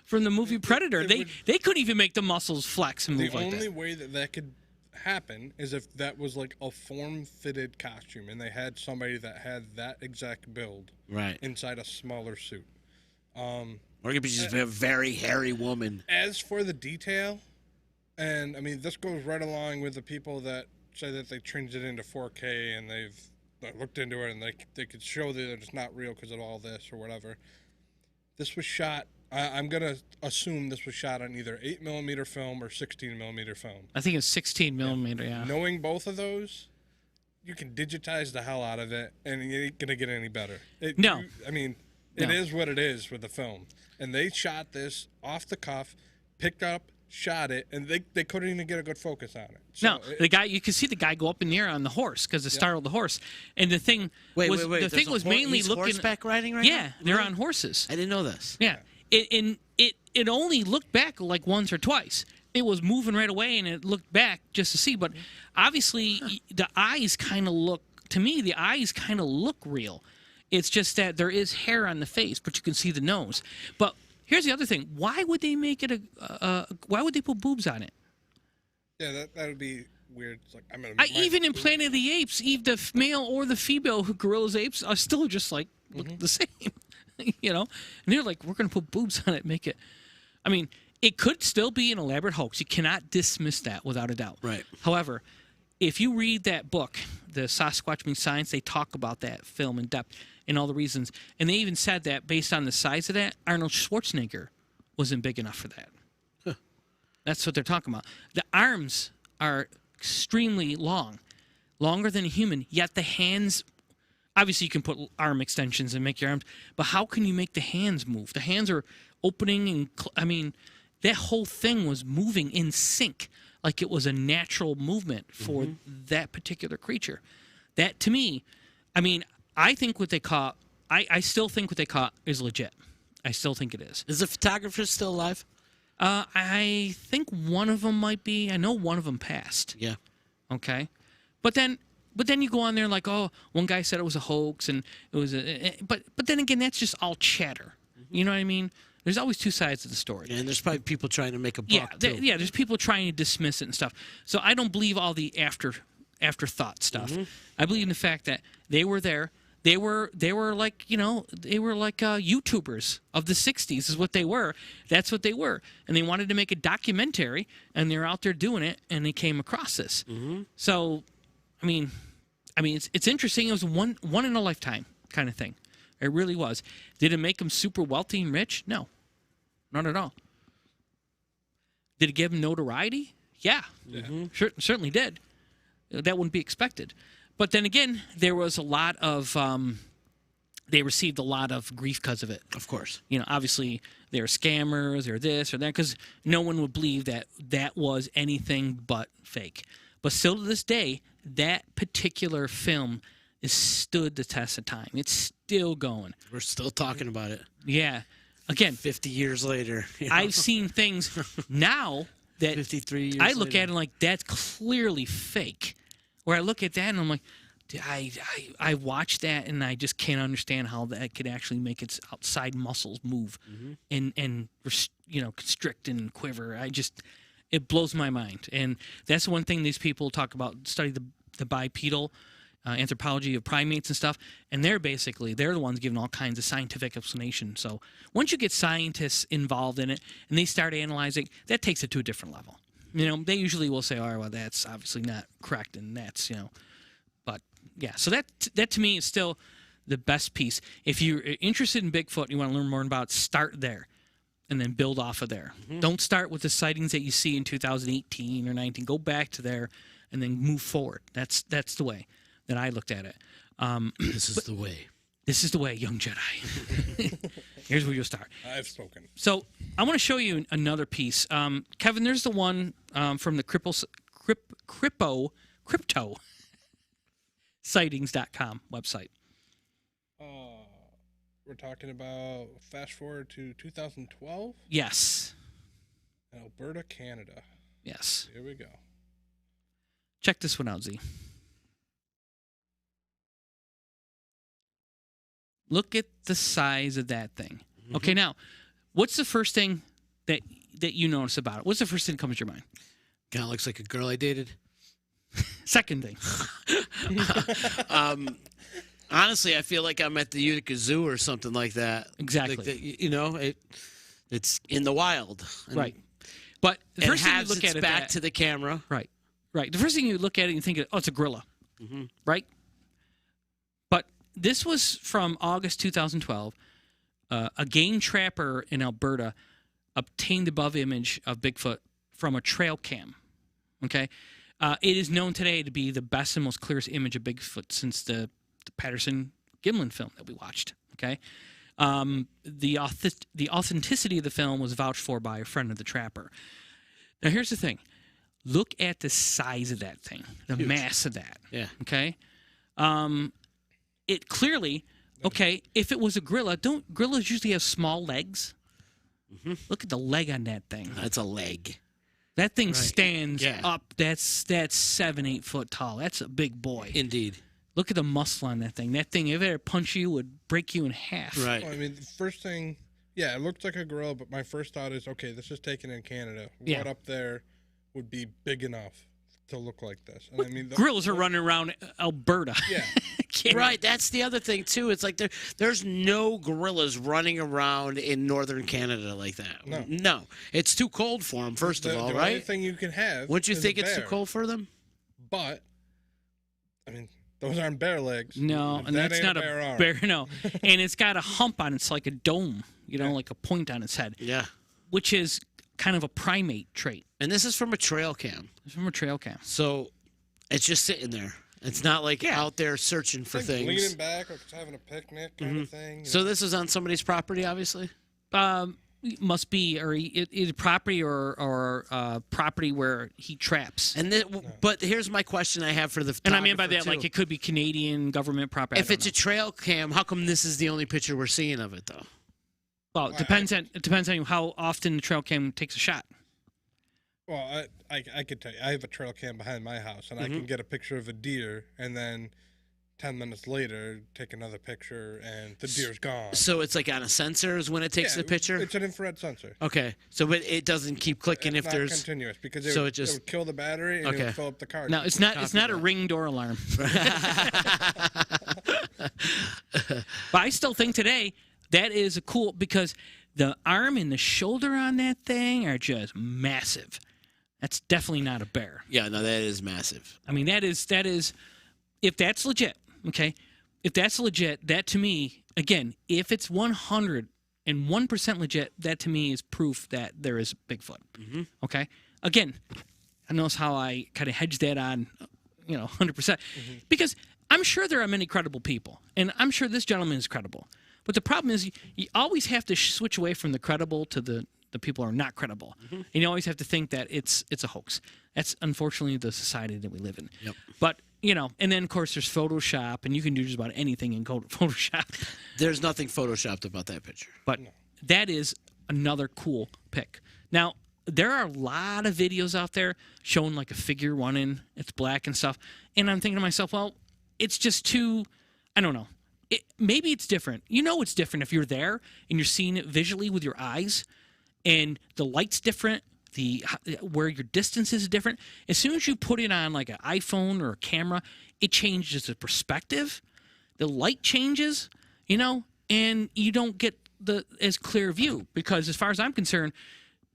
from the movie Predator. They couldn't even make the muscles flex and move like that. The only way that could happen is if that was like a form-fitted costume and they had somebody that had that exact build Right. inside a smaller suit. Or it could be just a very hairy woman. As for the detail, and I mean, this goes right along with the people that say that they changed it into 4K and they've looked into it and they could show that it's not real because of all this or whatever. This was shot, I'm going to assume this was shot on either 8mm film or 16mm film. I think it's 16 millimeter, yeah. Knowing both of those, you can digitize the hell out of it and it ain't going to get any better. It is what it is with the film. And they shot this off the cuff, picked up, shot it, and they couldn't even get a good focus on it. So the guy, you can see the guy go up in the air on the horse because it startled the horse. And the thing was mainly he's looking horseback riding right Yeah, now? they're Really? on horses. I didn't know this. Yeah. It only looked back like once or twice. It was moving right away and it looked back just to see, but obviously the eyes kind of look real. It's just that there is hair on the face, but you can see the nose. But here's the other thing. Why would they make it why would they put boobs on it? Yeah, that would be weird. It's like, Even in Planet of the Apes, the male or the female gorillas, apes are still just like look the same, you know. And they're like, we're going to put boobs on it, make it. I mean, it could still be an elaborate hoax. You cannot dismiss that without a doubt. Right. However, if you read that book, The Sasquatch Means Science, they talk about that film in depth and all the reasons. And they even said that based on the size of that, Arnold Schwarzenegger wasn't big enough for that. Huh. That's what they're talking about. The arms are extremely long, longer than a human, yet the hands, obviously you can put arm extensions and make your arms, but how can you make the hands move? The hands are opening and, that whole thing was moving in sync like it was a natural movement for that particular creature. That, to me, I think what they caught, I still think what they caught is legit. I still think it is. Is the photographer still alive? I think one of them might be. I know one of them passed. Yeah. Okay. But then you go on there like, oh, one guy said it was a hoax and it was but then again, that's just all chatter. You know what I mean? There's always two sides of the story. Yeah, and there's probably people trying to make a buck, too. There's people trying to dismiss it and stuff. So I don't believe all the afterthought stuff. I believe in the fact that they were there. They were like, YouTubers of the 60s is what they were. That's what they were. And they wanted to make a documentary, and they're out there doing it, and they came across this. So, it's interesting. It was one in a lifetime kind of thing. It really was. Did it make them super wealthy and rich? No, not at all. Did it give him notoriety? Yeah, certainly did. That wouldn't be expected. But then again, there was a lot of they received a lot of grief because of it. Of course. You know, obviously they're scammers or this or that, because no one would believe that that was anything but fake. But still to this day, that particular film is stood the test of time. It's still going. We're still talking about it. Yeah. Again, 50 years later. You know? I've seen things now that 53 years I look later. at it like that's clearly fake. Where I look at that and I'm like, I watch that and I just can't understand how that could actually make its outside muscles move and you know, constrict and quiver. It blows my mind. And that's one thing these people talk about, study the bipedal anthropology of primates and stuff, and they're the ones giving all kinds of scientific explanation. So once you get scientists involved in it and they start analyzing, that takes it to a different level. You know, they usually will say, "Oh, well, that's obviously not correct," and that's, you know, but yeah. So that to me is still the best piece. If you're interested in Bigfoot and you want to learn more about it, start there, and then build off of there. Don't start with the sightings that you see in 2018 or 19. Go back to there, and then move forward. That's the way that I looked at it. This is the way. This is the way, young Jedi. Here's where you'll start. I've spoken. So I want to show you another piece. Kevin, there's the one from the crypto sightings.com website. We're talking about fast forward to 2012? Yes. Alberta, Canada. Yes. Here we go. Check this one out, Z. Look at the size of that thing. Okay, now, what's the first thing that you notice about it? What's the first thing that comes to your mind? Kind of looks like a girl I dated. Second thing. Honestly, I feel like I'm at the Utica Zoo or something like that. Exactly. Like you know, it's in the wild. And Right. But the it first thing you has look its at it back to the camera. Right. The first thing you look at it and you think, oh, it's a gorilla. Right? But this was from August 2012. A game trapper in Alberta obtained the above image of Bigfoot from a trail cam. Okay? It is known today to be the best and most clearest image of Bigfoot since the Patterson Gimlin film that we watched. Okay? The authenticity of the film was vouched for by a friend of the trapper. Now, here's the thing. Look at the size of that thing, the mass of that. Yeah. Okay? It clearly, okay, if it was a gorilla, don't gorillas usually have small legs? Look at the leg on that thing. That's a leg. That thing stands Yeah. up. That's 7-8 foot tall. That's a big boy. Indeed. Look at the muscle on that thing. That thing, if it ever punch you, would break you in half. Right. Well, I mean, the first thing, yeah, it looked like a gorilla, but my first thought is, okay, this is taken in Canada. Yeah. What up there would be big enough to look like this? And I mean, Gorillas are running around Alberta. Yeah. Canada. Right, that's the other thing too. It's like there's no gorillas running around in northern Canada like that. No. It's too cold for them. First of all, the right? only thing you can have. Wouldn't you is think a it's too bear. cold for them? But, I mean, those aren't bear legs. No, and That that's ain't not a bear arm. bear. No, and it's got a hump on it. It's like a dome, you know, like a point on its head, Yeah. which is kind of a primate trait. And this is from a trail cam, It's from a trail cam. so it's just sitting there. It's not like Yeah. out there searching for Like things. leaning back, like it's having a picnic kind of thing. you So know? this is on somebody's property, obviously. It must be, or either property or property where he traps. But here's my question I have for the And I mean by that, photographer, like too. it could be Canadian government property. If it's a trail cam, how come this is the only picture we're seeing of it, though? well, it depends on how often the trail cam takes a shot. Well, I could tell you, I have a trail cam behind my house, and I can get a picture of a deer, and then 10 minutes later, take another picture, and the deer's gone. So it's like on a sensor is when it takes the picture? It's an infrared sensor. Okay, so but it doesn't keep clicking It's if not there's. continuous because so it would kill the battery and it Okay. would fill up the card. No, it's not a ring door alarm. But I still think today that is a cool, because the arm and the shoulder on that thing are just massive. That's definitely not a bear. Yeah, no, that is massive. I mean, that is if that's legit, okay? If that's legit, that to me, again, if it's 100 and 1% legit, that to me is proof that there is Bigfoot. Okay? Again, I notice how I kind of hedge that on, 100%. Because I'm sure there are many credible people, and I'm sure this gentleman is credible. But the problem is you always have to switch away from the credible to the people who are not credible. And you always have to think that it's a hoax. That's unfortunately the society that we live in. Yep. But, and then, of course, there's Photoshop, and you can do just about anything in Photoshop. There's nothing photoshopped about that picture. But that is another cool pick. Now, there are a lot of videos out there showing like a figure running. It's black and stuff. And I'm thinking to myself, well, it's just too, I don't know. Maybe it's different. It's different if you're there and you're seeing it visually with your eyes and the light's different. Where your distance is different. As soon as you put it on like an iPhone or a camera, it changes the perspective. The light changes, and you don't get as clear view because as far as I'm concerned,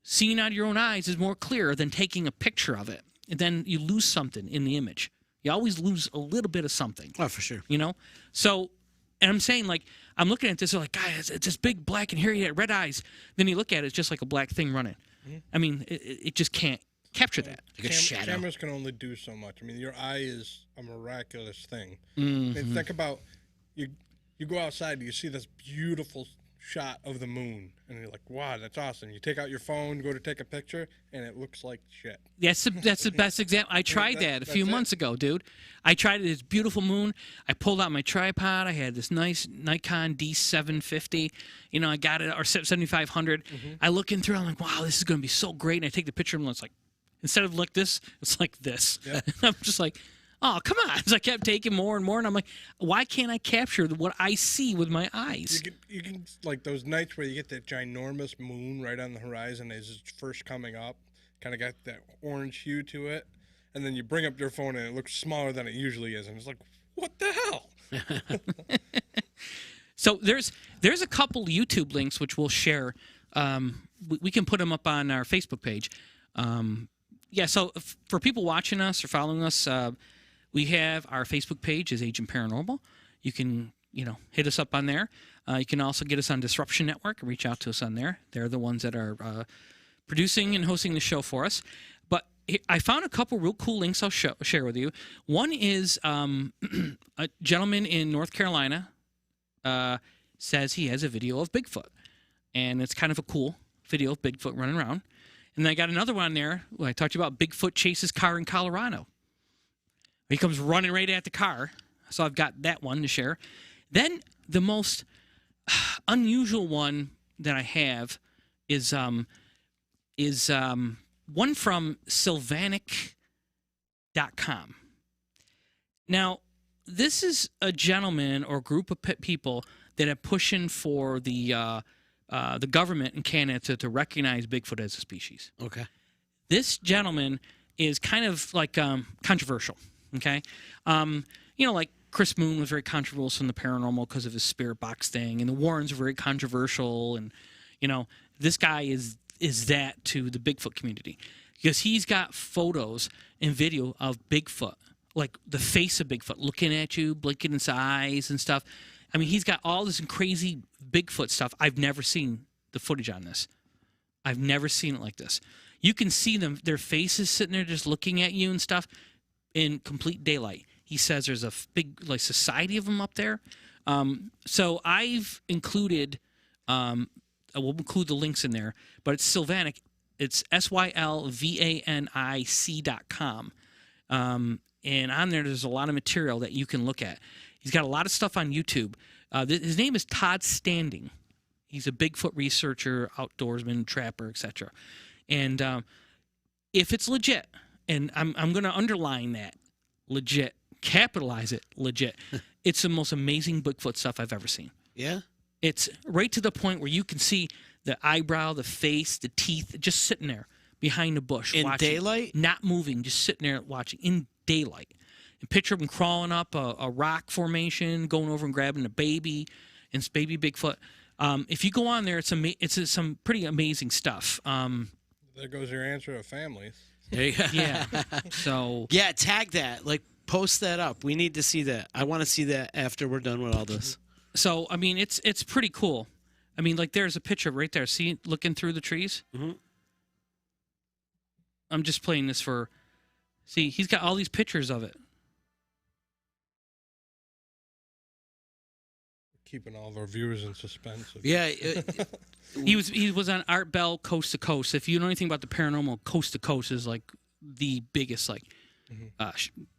seeing out of your own eyes is more clear than taking a picture of it. And then you lose something in the image. You always lose a little bit of something. Oh, for sure. So, and I'm saying like, I'm looking at this like, guys, it's this big black and hairy red eyes. Then you look at it, it's just like a black thing running. I mean, it just can't capture that. Like a shadow. Cameras can only do so much. I mean, your eye is a miraculous thing. I mean, think about you go outside and you see this beautiful shot of the moon, and you're like, wow, that's awesome. You take out your phone, go to take a picture, and it looks like shit. That's the best example. I tried that a few months ago, dude. I tried this beautiful moon. I pulled out my tripod. I had this nice Nikon D750. I got it, or 7500. I look in through. I'm like, wow, this is going to be so great. And I take the picture, and it's like, instead of like this, it's like this. Yep. I'm just like, oh, come on. So I kept taking more and more, and I'm like, why can't I capture what I see with my eyes? You can like those nights where you get that ginormous moon right on the horizon as it's first coming up, kind of got that orange hue to it, and then you bring up your phone and it looks smaller than it usually is, and it's like, what the hell? So there's a couple YouTube links which we'll share. We can put them up on our Facebook page. So for people watching us or following us, we have our Facebook page is Agent Paranormal. You can, hit us up on there. You can also get us on Disruption Network and reach out to us on there. They're the ones that are producing and hosting the show for us. But I found a couple real cool links I'll share with you. One is a gentleman in North Carolina says he has a video of Bigfoot. And it's kind of a cool video of Bigfoot running around. And then I got another one there where I talked to you about Bigfoot chases car in Colorado. He comes running right at the car. So I've got that one to share. Then the most unusual one that I have is one from Sylvanic.com. Now, this is a gentleman or group of people that are pushing for the government in Canada to recognize Bigfoot as a species. Okay. This gentleman is kind of like controversial. Okay, like Chris Moon was very controversial in the paranormal because of his spirit box thing, and the Warrens were very controversial, and this guy is that to the Bigfoot community because he's got photos and video of Bigfoot, like the face of Bigfoot looking at you, blinking its eyes and stuff. I mean, he's got all this crazy Bigfoot stuff. I've never seen the footage on this. I've never seen it like this. You can see their faces sitting there just looking at you and stuff in complete daylight. He says there's a big society of them up there. So I've included, I will include the links in there, but it's Sylvanic. It's SYLVANIC.com. And on there's a lot of material that you can look at. He's got a lot of stuff on YouTube. His name is Todd Standing. He's a Bigfoot researcher, outdoorsman, trapper, etc. And if it's legit, and I'm going to underline that, legit, capitalize it, legit. It's the most amazing Bigfoot stuff I've ever seen. Yeah? It's right to the point where you can see the eyebrow, the face, the teeth, just sitting there behind a bush. In watching, daylight? Not moving, just sitting there watching in daylight. And picture him crawling up a rock formation, going over and grabbing a baby, and it's baby Bigfoot. If you go on there, it's some pretty amazing stuff. There goes your answer of families. There you go. Yeah. So yeah, tag that. Like, post that up. We need to see that. I want to see that after we're done with all this. So I mean, it's pretty cool. I mean, like there's a picture right there. See, looking through the trees. Mm-hmm. I'm just playing this for. See, he's got all these pictures of it. Keeping all of our viewers in suspense. Yeah. He was on Art Bell Coast to Coast. If you know anything about the paranormal, Coast to Coast is like the biggest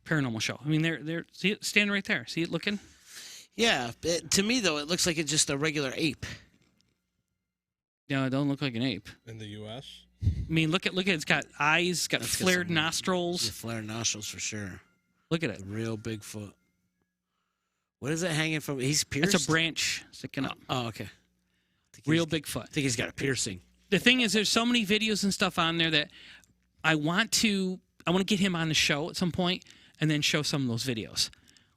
paranormal show. I mean, they're see it standing right there. See it looking. Yeah. To me though, it looks like it's just a regular ape. No, it don't look like an ape. In the U.S. I mean, look at it. It's got eyes, got That's flared got some- nostrils. Yeah, flared nostrils for sure. Look at it. The real Bigfoot. What is it hanging from? He's pierced. It's a branch sticking up. Oh, okay. Real Bigfoot. I think he's got a piercing. The thing is, there's so many videos and stuff on there that I want to get him on the show at some point and then show some of those videos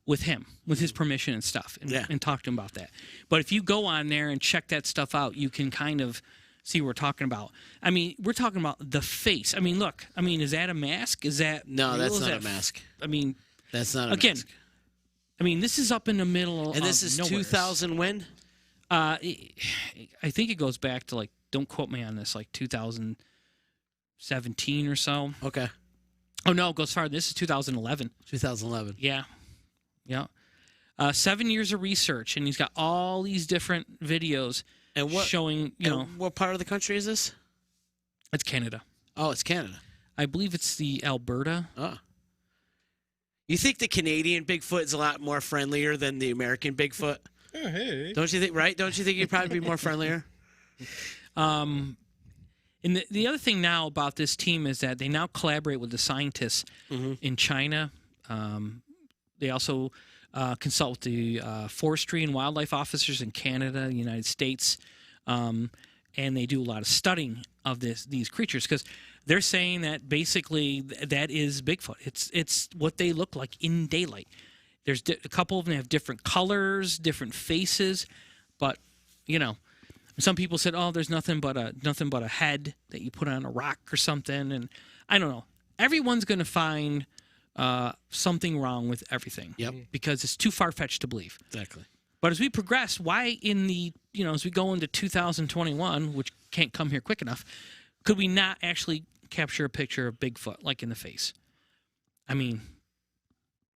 with him, with his permission and stuff, and talk to him about that. But if you go on there and check that stuff out, you can kind of see what we're talking about. I mean, we're talking about the face. I mean, look. I mean, is that a mask? Is that No, real? that's Is not that a mask. I mean, That's not a again. mask. I mean, this is up in the middle of And this is nowhere. 2000 when? I think it goes back to like, don't quote me on this, like 2017 or so. Okay. Oh no, it goes farther. This is 2011. 2011. Yeah. 7 years of research, and he's got all these different videos And what showing, what part of the country is this? it's Canada. Oh, it's Canada. I believe it's the Alberta. Oh. You think the Canadian Bigfoot is a lot more friendlier than the American Bigfoot? Oh, hey. Don't you think, right? Don't you think he'd probably be more friendlier? And the other thing now about this team is that they now collaborate with the scientists in China. They also consult with the forestry and wildlife officers in Canada, the United States, and they do a lot of studying of these creatures because they're saying that basically that is Bigfoot. It's what they look like in daylight. There's a couple of them have different colors, different faces, but some people said, "Oh, there's nothing but a head that you put on a rock or something." And I don't know. Everyone's going to find something wrong with everything. Yep. Because it's too far fetched to believe. Exactly. But as we progress, why in the as we go into 2021, which can't come here quick enough, could we not actually capture a picture of Bigfoot like in the face? I mean,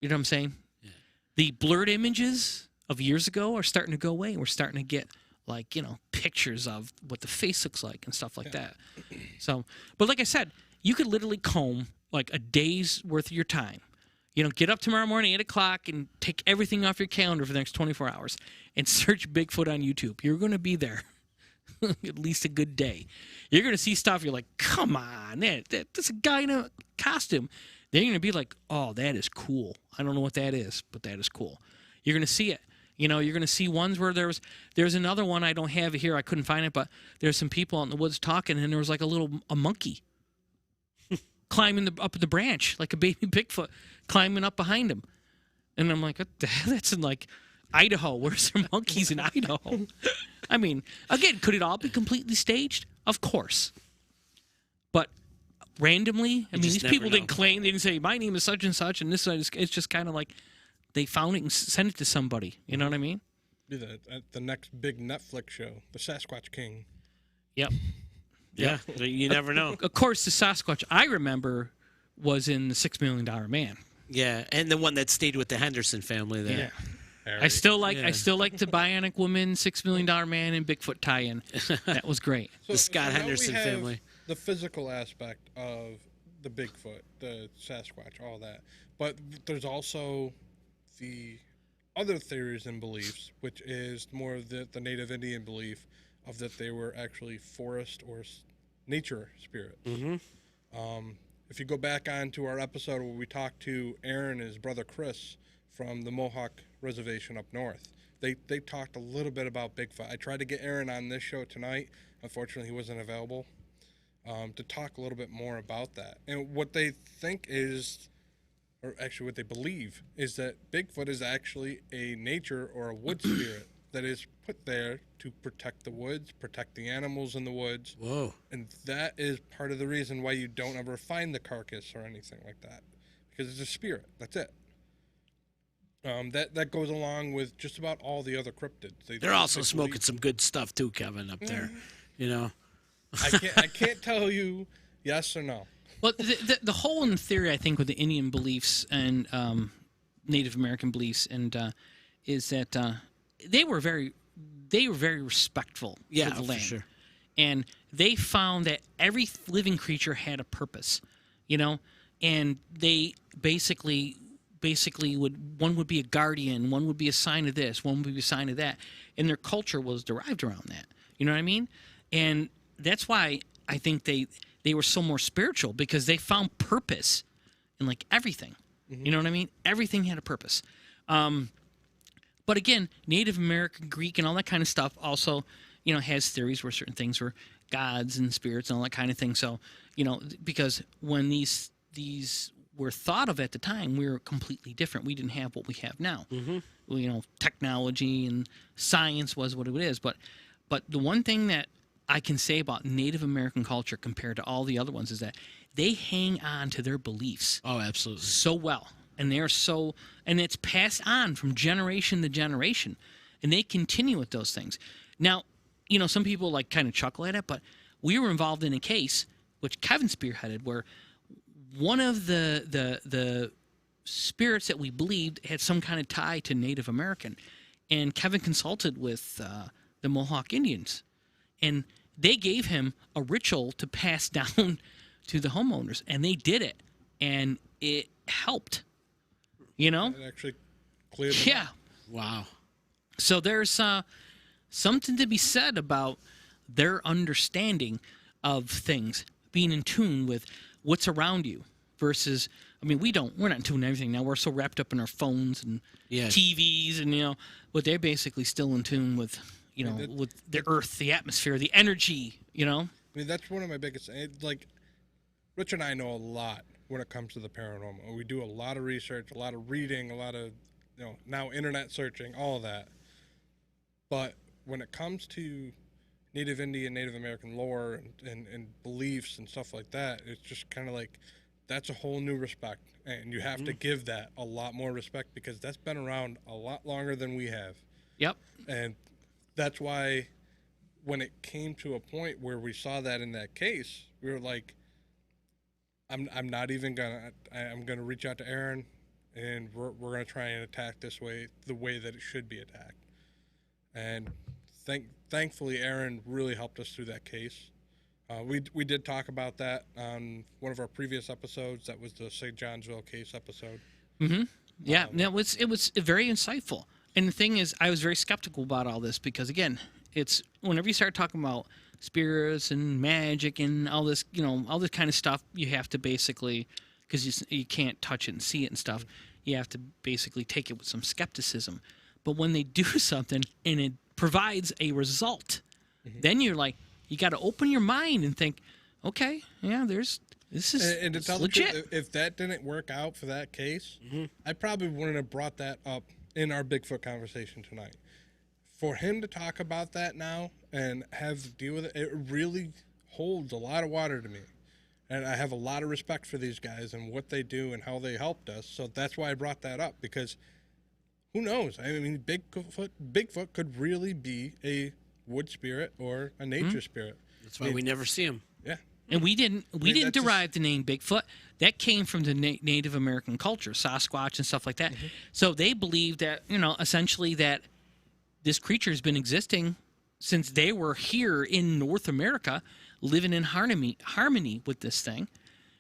you know what I'm saying? Yeah. The blurred images of years ago are starting to go away. We're starting to get like pictures of what the face looks like and stuff like that. So, but like I said, you could literally comb like a day's worth of your time. Get up tomorrow morning, 8 o'clock, and take everything off your calendar for the next 24 hours and search Bigfoot on YouTube. You're going to be there at least a good day. You're going to see stuff. You're like, come on, that's a guy in a costume. They're going to be like, oh, that is cool. I don't know what that is, but that is cool. You're going to see it. You're going to see ones where there's another one. I don't have it here. I couldn't find it, but there's some people out in the woods talking, and there was like a monkey climbing up the branch, like a baby Bigfoot climbing up behind him. And I'm like, what the hell? That's in like Idaho. Where's there monkeys in Idaho? I mean, again, could it all be completely staged? Of course. But randomly, I mean, these people didn't claim, they didn't say, my name is such and such, and this is, it's just kind of like they found it and sent it to somebody. You know what I mean? Be the next big Netflix show, The Sasquatch King. Yep. Yeah, you never know. Of course, the Sasquatch I remember was in the $6 Million Man. Yeah, and the one that stayed with the Henderson family there. Yeah. I still like the Bionic Woman, $6 Million Man, and Bigfoot tie-in. That was great. The Scott now Henderson we have family. The physical aspect of the Bigfoot, the Sasquatch, all that. But there's also the other theories and beliefs, which is more of the Native Indian belief of that they were actually forest or nature spirits. If you go back onto our episode where we talked to Aaron and his brother Chris from the Mohawk Reservation up north, they talked a little bit about Bigfoot. I tried to get Aaron on this show tonight. Unfortunately, he wasn't available to talk a little bit more about that. And what they think is, or actually what they believe, is that Bigfoot is actually a nature or a wood spirit that is put there to protect the woods, protect the animals in the woods. Whoa. And that is part of the reason why you don't ever find the carcass or anything like that. Because it's a spirit. That's it. That goes along with just about all the other cryptids. They're also they smoking believe- some good stuff too, Kevin, up there. You know. I can't tell you yes or no. Well, the whole in theory, I think, with the Indian beliefs and Native American beliefs, and is that they were very respectful Yeah, to the for land, sure. and they found that every living creature had a purpose, you know, and they basically one would be a guardian, one would be a sign of this, one would be a sign of that, and their culture was derived around that. You know what I mean? And that's why I think they were so more spiritual, because they found purpose in like everything. You know what I mean? Everything had a purpose. But again, Native American, Greek, and all that kind of stuff also, you know, has theories where certain things were gods and spirits and all that kind of thing. So, you know, because when these were thought of at the time, we were completely different. We didn't have what we have now. Well, you know, technology and science was what it is. But the one thing that I can say about Native American culture compared to all the other ones is that they hang on to their beliefs Oh, absolutely. so well, and and it's passed on from generation to generation, and they continue with those things. Now, you know, some people like kind of chuckle at it, but we were involved in a case which Kevin spearheaded, where one of the spirits that we believed had some kind of tie to Native American, and Kevin consulted with the Mohawk Indians, and they gave him a ritual to pass down to the homeowners, and they did it, and it helped. You know? It actually cleared them Yeah. up. Wow. So there's something to be said about their understanding of things, being in tune with what's around you versus, I mean, we're not in tune with everything now. We're so wrapped up in our phones and Yeah. TVs, and, you know, but they're basically still in tune with, you know, with the earth, the atmosphere, the energy, you know? I mean, that's one of my biggest. Like, Rich and I know a lot when it comes to the paranormal. We do a lot of research, a lot of reading, a lot of, you know, now internet searching, all of that. But when it comes to Native Indian, Native American lore and beliefs and stuff like that, it's just kind of like, that's a whole new respect. And you have to give that a lot more respect, because that's been around a lot longer than we have. Yep. And that's why when it came to a point where we saw that in that case, we were like, I'm not even I'm gonna reach out to Aaron, and we're gonna try and attack this way, the way that it should be attacked. And thankfully Aaron really helped us through that case. We did talk about that on one of our previous episodes. That was the St. Johnsville case episode. Yeah, no, it was very insightful. And the thing is, I was very skeptical about all this, because again, it's whenever you start talking about spirits and magic and all this, you know, all this kind of stuff, you have to basically, because you can't touch it and see it and stuff, you have to basically take it with some skepticism. But when they do something and it provides a result, then you're like, you got to open your mind and think, okay, yeah, this is And to tell the legit. truth, if that didn't work out for that case, I probably wouldn't have brought that up in our Bigfoot conversation tonight. For him to talk about that now and have to deal with it, it really holds a lot of water to me. And I have a lot of respect for these guys and what they do and how they helped us. So that's why I brought that up, because who knows? I mean, Bigfoot could really be a wood spirit or a nature spirit. That's why we never see them. Yeah. And we didn't that's just- derive the name Bigfoot. That came from the Native American culture, Sasquatch and stuff like that. So they believed that, you know, essentially that this creature has been existing since they were here in North America, living in harmony with this thing,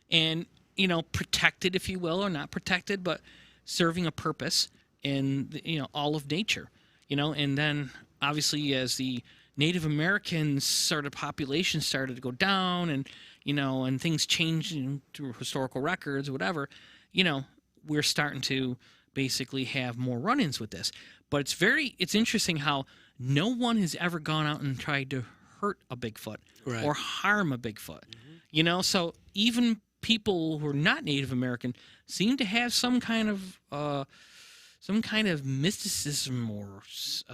and, you know, protected, if you will, or not protected, but serving a purpose in, you know, all of nature, you know. And then obviously as the Native Americans sort of population started to go down, and, you know, and things changed through historical records or whatever, you know, we're starting to basically have more run-ins with this. But it's interesting how no one has ever gone out and tried to hurt a Bigfoot or harm a Bigfoot. You know, so even people who are not Native American seem to have some kind of mysticism or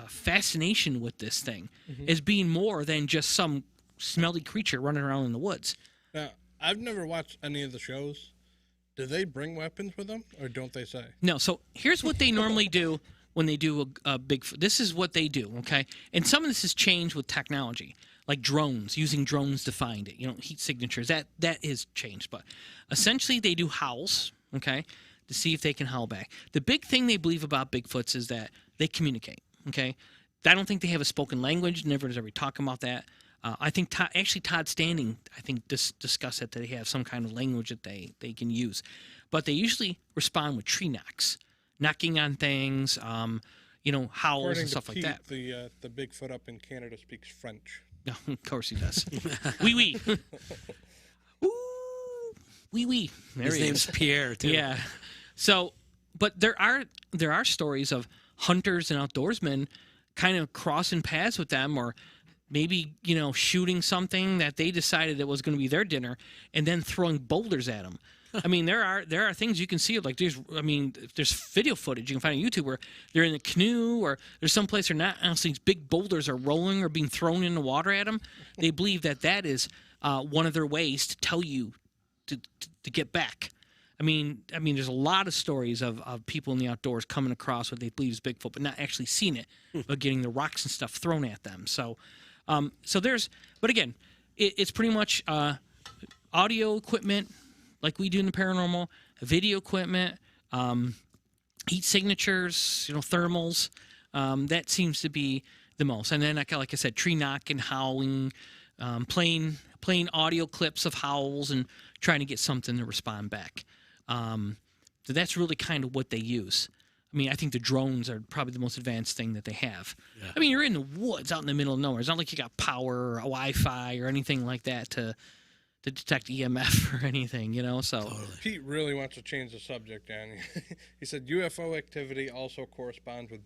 fascination with this thing as being more than just some smelly creature running around in the woods. Now, I've never watched any of the shows Do they bring weapons with them, or don't they say? No. So here's what they normally do when they do a Bigfoot. This is what they do, okay? And some of this has changed with technology, like drones, using drones to find it. Heat signatures. That is changed. But essentially, they do howls, okay, to see if they can howl back. The big thing they believe about Bigfoots is that they communicate, okay? I don't think they have a spoken language. Never does ever talk about that. I think Todd Standing, discussed that they have some kind of language that they can use. But they usually respond with tree knocks, knocking on things, howls According and stuff to like that. The Bigfoot up in Canada speaks French. No, of course he does. Oui, oui. Ooh, oui, oui. There His he name's is. Pierre, too. Yeah. So, but there are stories of hunters and outdoorsmen kind of crossing paths with them, or maybe shooting something that they decided it was going to be their dinner, and then throwing boulders at them. I mean, there are things you can see, like there's video footage you can find on YouTube where they're in a canoe, or there's some place they're not. Honestly, these big boulders are rolling or being thrown in the water at them. They believe that is one of their ways to tell you to get back. I mean, there's a lot of stories of people in the outdoors coming across what they believe is Bigfoot, but not actually seeing it, but getting the rocks and stuff thrown at them. So but again, it's pretty much audio equipment, like we do in the paranormal, video equipment, heat signatures, thermals. That seems to be the most. And then, like I said, tree knocking, howling, playing audio clips of howls and trying to get something to respond back. So that's really kind of what they use. I mean, I think the drones are probably the most advanced thing that they have. Yeah. I mean, you're in the woods out in the middle of nowhere. It's not like you got power or Wi-Fi or anything like that to detect EMF or anything, so. Totally. Pete really wants to change the subject, Dan. He said UFO activity also corresponds with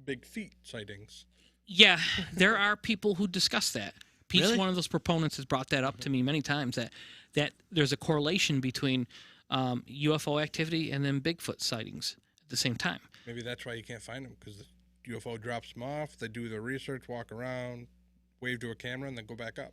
big feet sightings. Yeah, there are people who discuss that. Pete's Really? one of those proponents has brought that up to me many times, that there's a correlation between UFO activity and then Bigfoot sightings at the same time. Maybe that's why you can't find them, because the UFO drops them off, they do their research, walk around, wave to a camera, and then go back up.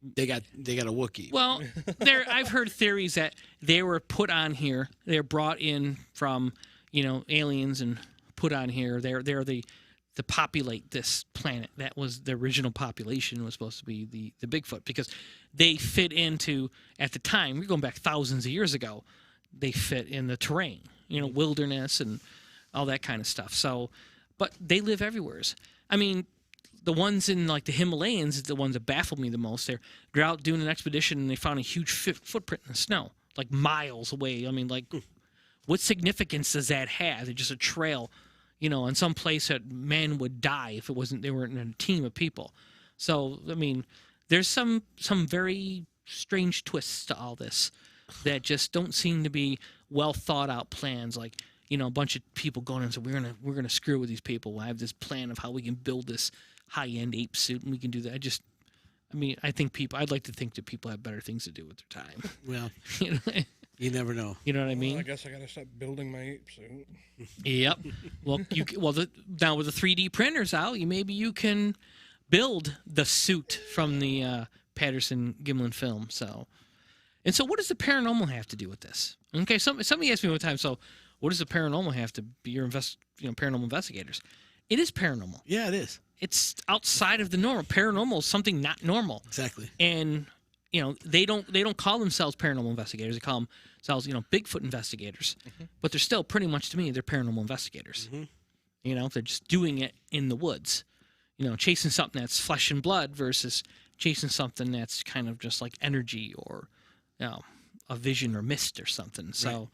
They got a Wookiee. Well, I've heard theories that they were put on here. They're brought in from, aliens and put on here. They're to populate this planet. That was the original population, was supposed to be the Bigfoot, because they fit into, at the time, we're going back thousands of years ago, they fit in the terrain, wilderness and all that kind of stuff. So, but they live everywhere. I mean, the ones in like the Himalayas is the ones that baffled me the most. They're out doing an expedition and they found a huge footprint in the snow, like miles away. I mean, like, what significance does that have? It's just a trail, in some place that man would die if they weren't in a team of people. So, I mean, there's some very strange twists to all this that just don't seem to be well thought out plans. Like, a bunch of people going and say, we're gonna screw with these people. I have this plan of how we can build this high-end ape suit, and we can do that. I'd like to think that people have better things to do with their time. Well, you never know. You know what I mean? Well, I guess I gotta stop building my ape suit. Yep. Well, now with the 3D printers out, maybe you can build the suit from the Patterson Gimlin film. So what does the paranormal have to do with this? Okay, somebody asked me one time. So, what does the paranormal have to be? Your paranormal investigators. It is paranormal. Yeah, it is. It's outside of the normal. Paranormal is something not normal. Exactly. And they don't call themselves paranormal investigators. They call themselves Bigfoot investigators. Mm-hmm. But they're still pretty much, to me, they're paranormal investigators. Mm-hmm. They're just doing it in the woods. Chasing something that's flesh and blood versus chasing something that's kind of just like energy or a vision or mist or something. So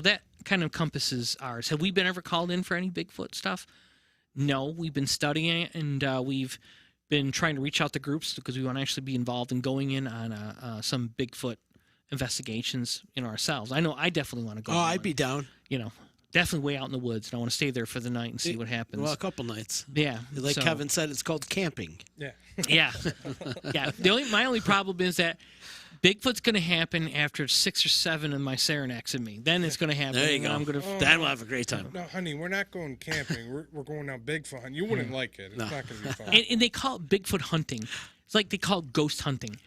that kind of encompasses ours. Have we been ever called in for any Bigfoot stuff? No, we've been studying it, and we've been trying to reach out to groups because we want to actually be involved in going in on some Bigfoot investigations ourselves. I know I definitely want to go. Oh, I'd be down. Definitely way out in the woods, and I want to stay there for the night and see what happens. Well, a couple nights. Yeah. Like Kevin said, it's called camping. Yeah. Yeah. Yeah. My only problem is that Bigfoot's going to happen after 6 or 7 of my Saranacs in me. Then it's going to happen. There you go. I'm gonna, Then we'll have a great time. No, honey, we're not going camping. We're going out Bigfoot hunting. You wouldn't like it. It's not going to be fun. and they call it Bigfoot hunting. It's like they call it ghost hunting.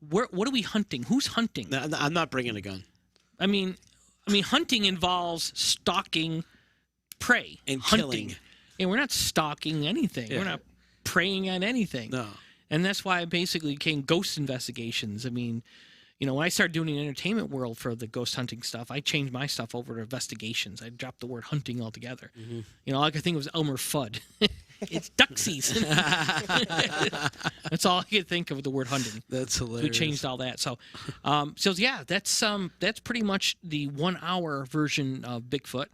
What are we hunting? Who's hunting? No, I'm not bringing a gun. I mean, hunting involves stalking prey And hunting. killing. And we're not stalking anything. Yeah. We're not preying on anything. No. And that's why I basically became ghost investigations. I mean, when I started doing the entertainment world for the ghost hunting stuff, I changed my stuff over to investigations. I dropped the word hunting altogether. All I could think of was Elmer Fudd. It's duck season. That's all I could think of with the word hunting. That's hilarious. We changed all that. So, yeah, that's pretty much the 1 hour version of Bigfoot.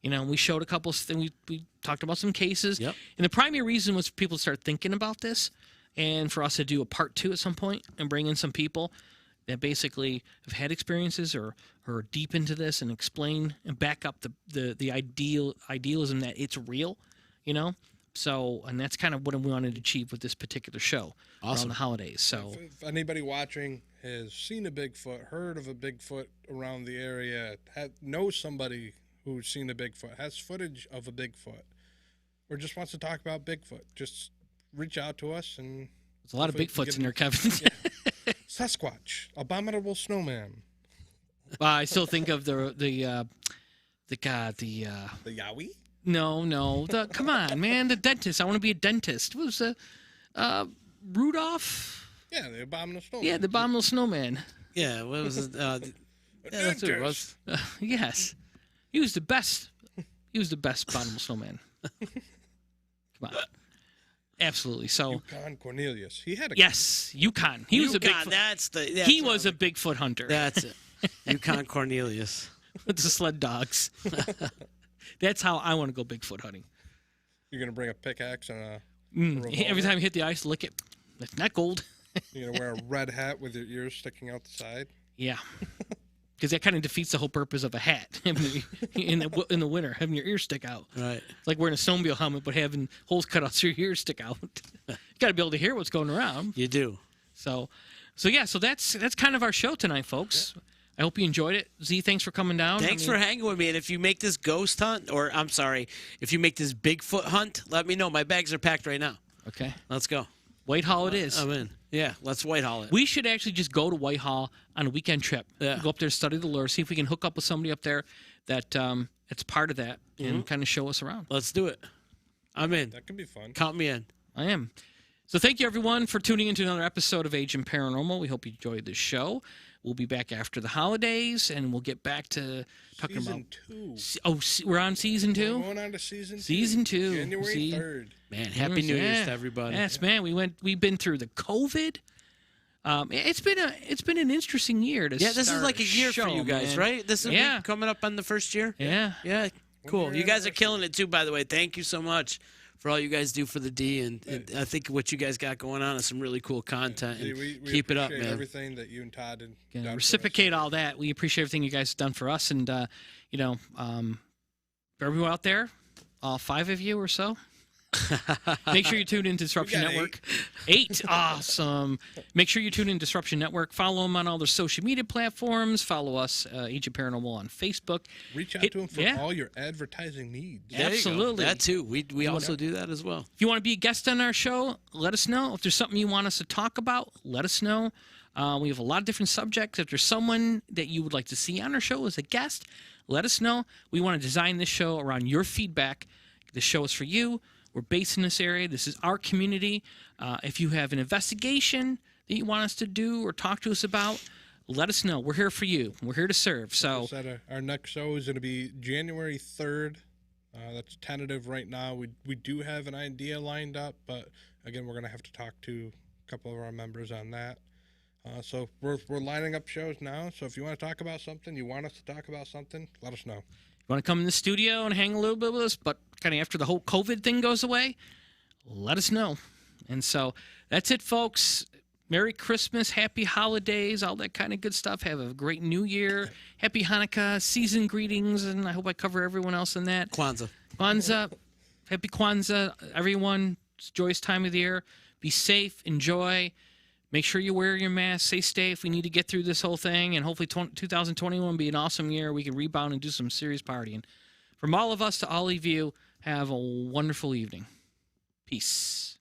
We showed a couple of things. We talked about some cases. Yep. And the primary reason was for people to start thinking about this and for us to do a part 2 at some point and bring in some people that basically have had experiences or are deep into this and explain and back up the idealism that it's real, So, and that's kind of what we wanted to achieve with this particular show around the holidays. So, if anybody watching has seen a Bigfoot, heard of a Bigfoot around the area, knows somebody who's seen a Bigfoot, has footage of a Bigfoot, or just wants to talk about Bigfoot, just reach out to us. And there's a lot of Bigfoots in there, Kevin. Yeah. Sasquatch, abominable snowman. I still think of the Yowie? No. Come on, man. The dentist. I want to be a dentist. What was Rudolph? Yeah, the abominable snowman. Yeah, the abominable snowman. Yeah, what was it? Yeah, that's what it was. Yes. He was the best. He was the best abominable snowman. Come on. Absolutely. So Yukon Cornelius. He had a yes, Yukon. He was a Yukon, Bigfoot. He was a Bigfoot hunter. That's it. Yukon Cornelius. With the sled dogs. That's how I want to go Bigfoot hunting. You're gonna bring a pickaxe and a every time you hit the ice, lick it. It's not gold. You're gonna wear a red hat with your ears sticking out the side. Yeah. Because that kind of defeats the whole purpose of a hat in the winter, having your ears stick out. Right. It's like wearing a snowmobile helmet, but having holes cut out so your ears stick out. You got to be able to hear what's going around. You do. So that's kind of our show tonight, folks. Yeah. I hope you enjoyed it. Z, thanks for coming down. Thanks for hanging with me. And if you make this ghost hunt, or I'm sorry, if you make this Bigfoot hunt, let me know. My bags are packed right now. Okay. Let's go. Whitehall it is. I'm in. Yeah, let's Whitehall it. We should actually just go to Whitehall on a weekend trip. Yeah. Go up there, study the lure, see if we can hook up with somebody up there that it's part of that and kind of show us around. Let's do it. I'm in. That could be fun. Count me in. I am. So thank you, everyone, for tuning into another episode of Agent Paranormal. We hope you enjoyed this show. We'll be back after the holidays, and we'll get back to talking season about... 2. Oh, we're on season 2? We're going on to season 2. Season 2. January 3rd. Man, Happy New Year's to everybody. Yes, man. We've been through the COVID. It's been an interesting year to this is like a year show, for you guys, man. right? This is coming up on the first year? Yeah. Yeah, cool. You guys are killing it, too, by the way. Thank you so much for all you guys do for the D, and I think what you guys got going on is some really cool content. And we keep it up, man. Everything that you and Todd did. Reciprocate all that. We appreciate everything you guys have done for us, and for everyone out there, all 5 of you or so. Make sure you tune in to Disruption Network. 8. Awesome. Make sure you tune in to Disruption Network. Follow them on all their social media platforms. Follow us, Agent Paranormal, on Facebook. Reach out to them for all your advertising needs. Absolutely. That too. We also do that as well. If you want to be a guest on our show, let us know. If there's something you want us to talk about, let us know. We have a lot of different subjects. If there's someone that you would like to see on our show as a guest, let us know. We want to design this show around your feedback. The show is for you. We're based in this area. This is our community. If you have an investigation that you want us to do or talk to us about, let us know. We're here for you. We're here to serve. So our next show is going to be January 3rd. That's tentative right now. We do have an idea lined up, but again, we're going to have to talk to a couple of our members on that. So we're lining up shows now. So if you want to talk about something, you want us to talk about something, let us know. You want to come in the studio and hang a little bit with us, but kind of after the whole COVID thing goes away, let us know. And so that's it, folks. Merry Christmas, Happy Holidays, all that kind of good stuff. Have a great New Year. Happy Hanukkah, season greetings, and I hope I cover everyone else in that. Kwanzaa. Happy Kwanzaa, everyone. It's a joyous time of the year. Be safe. Enjoy. Make sure you wear your mask. Stay safe. We need to get through this whole thing, and hopefully 2021 will be an awesome year. We can rebound and do some serious partying. From all of us to all of you, have a wonderful evening. Peace.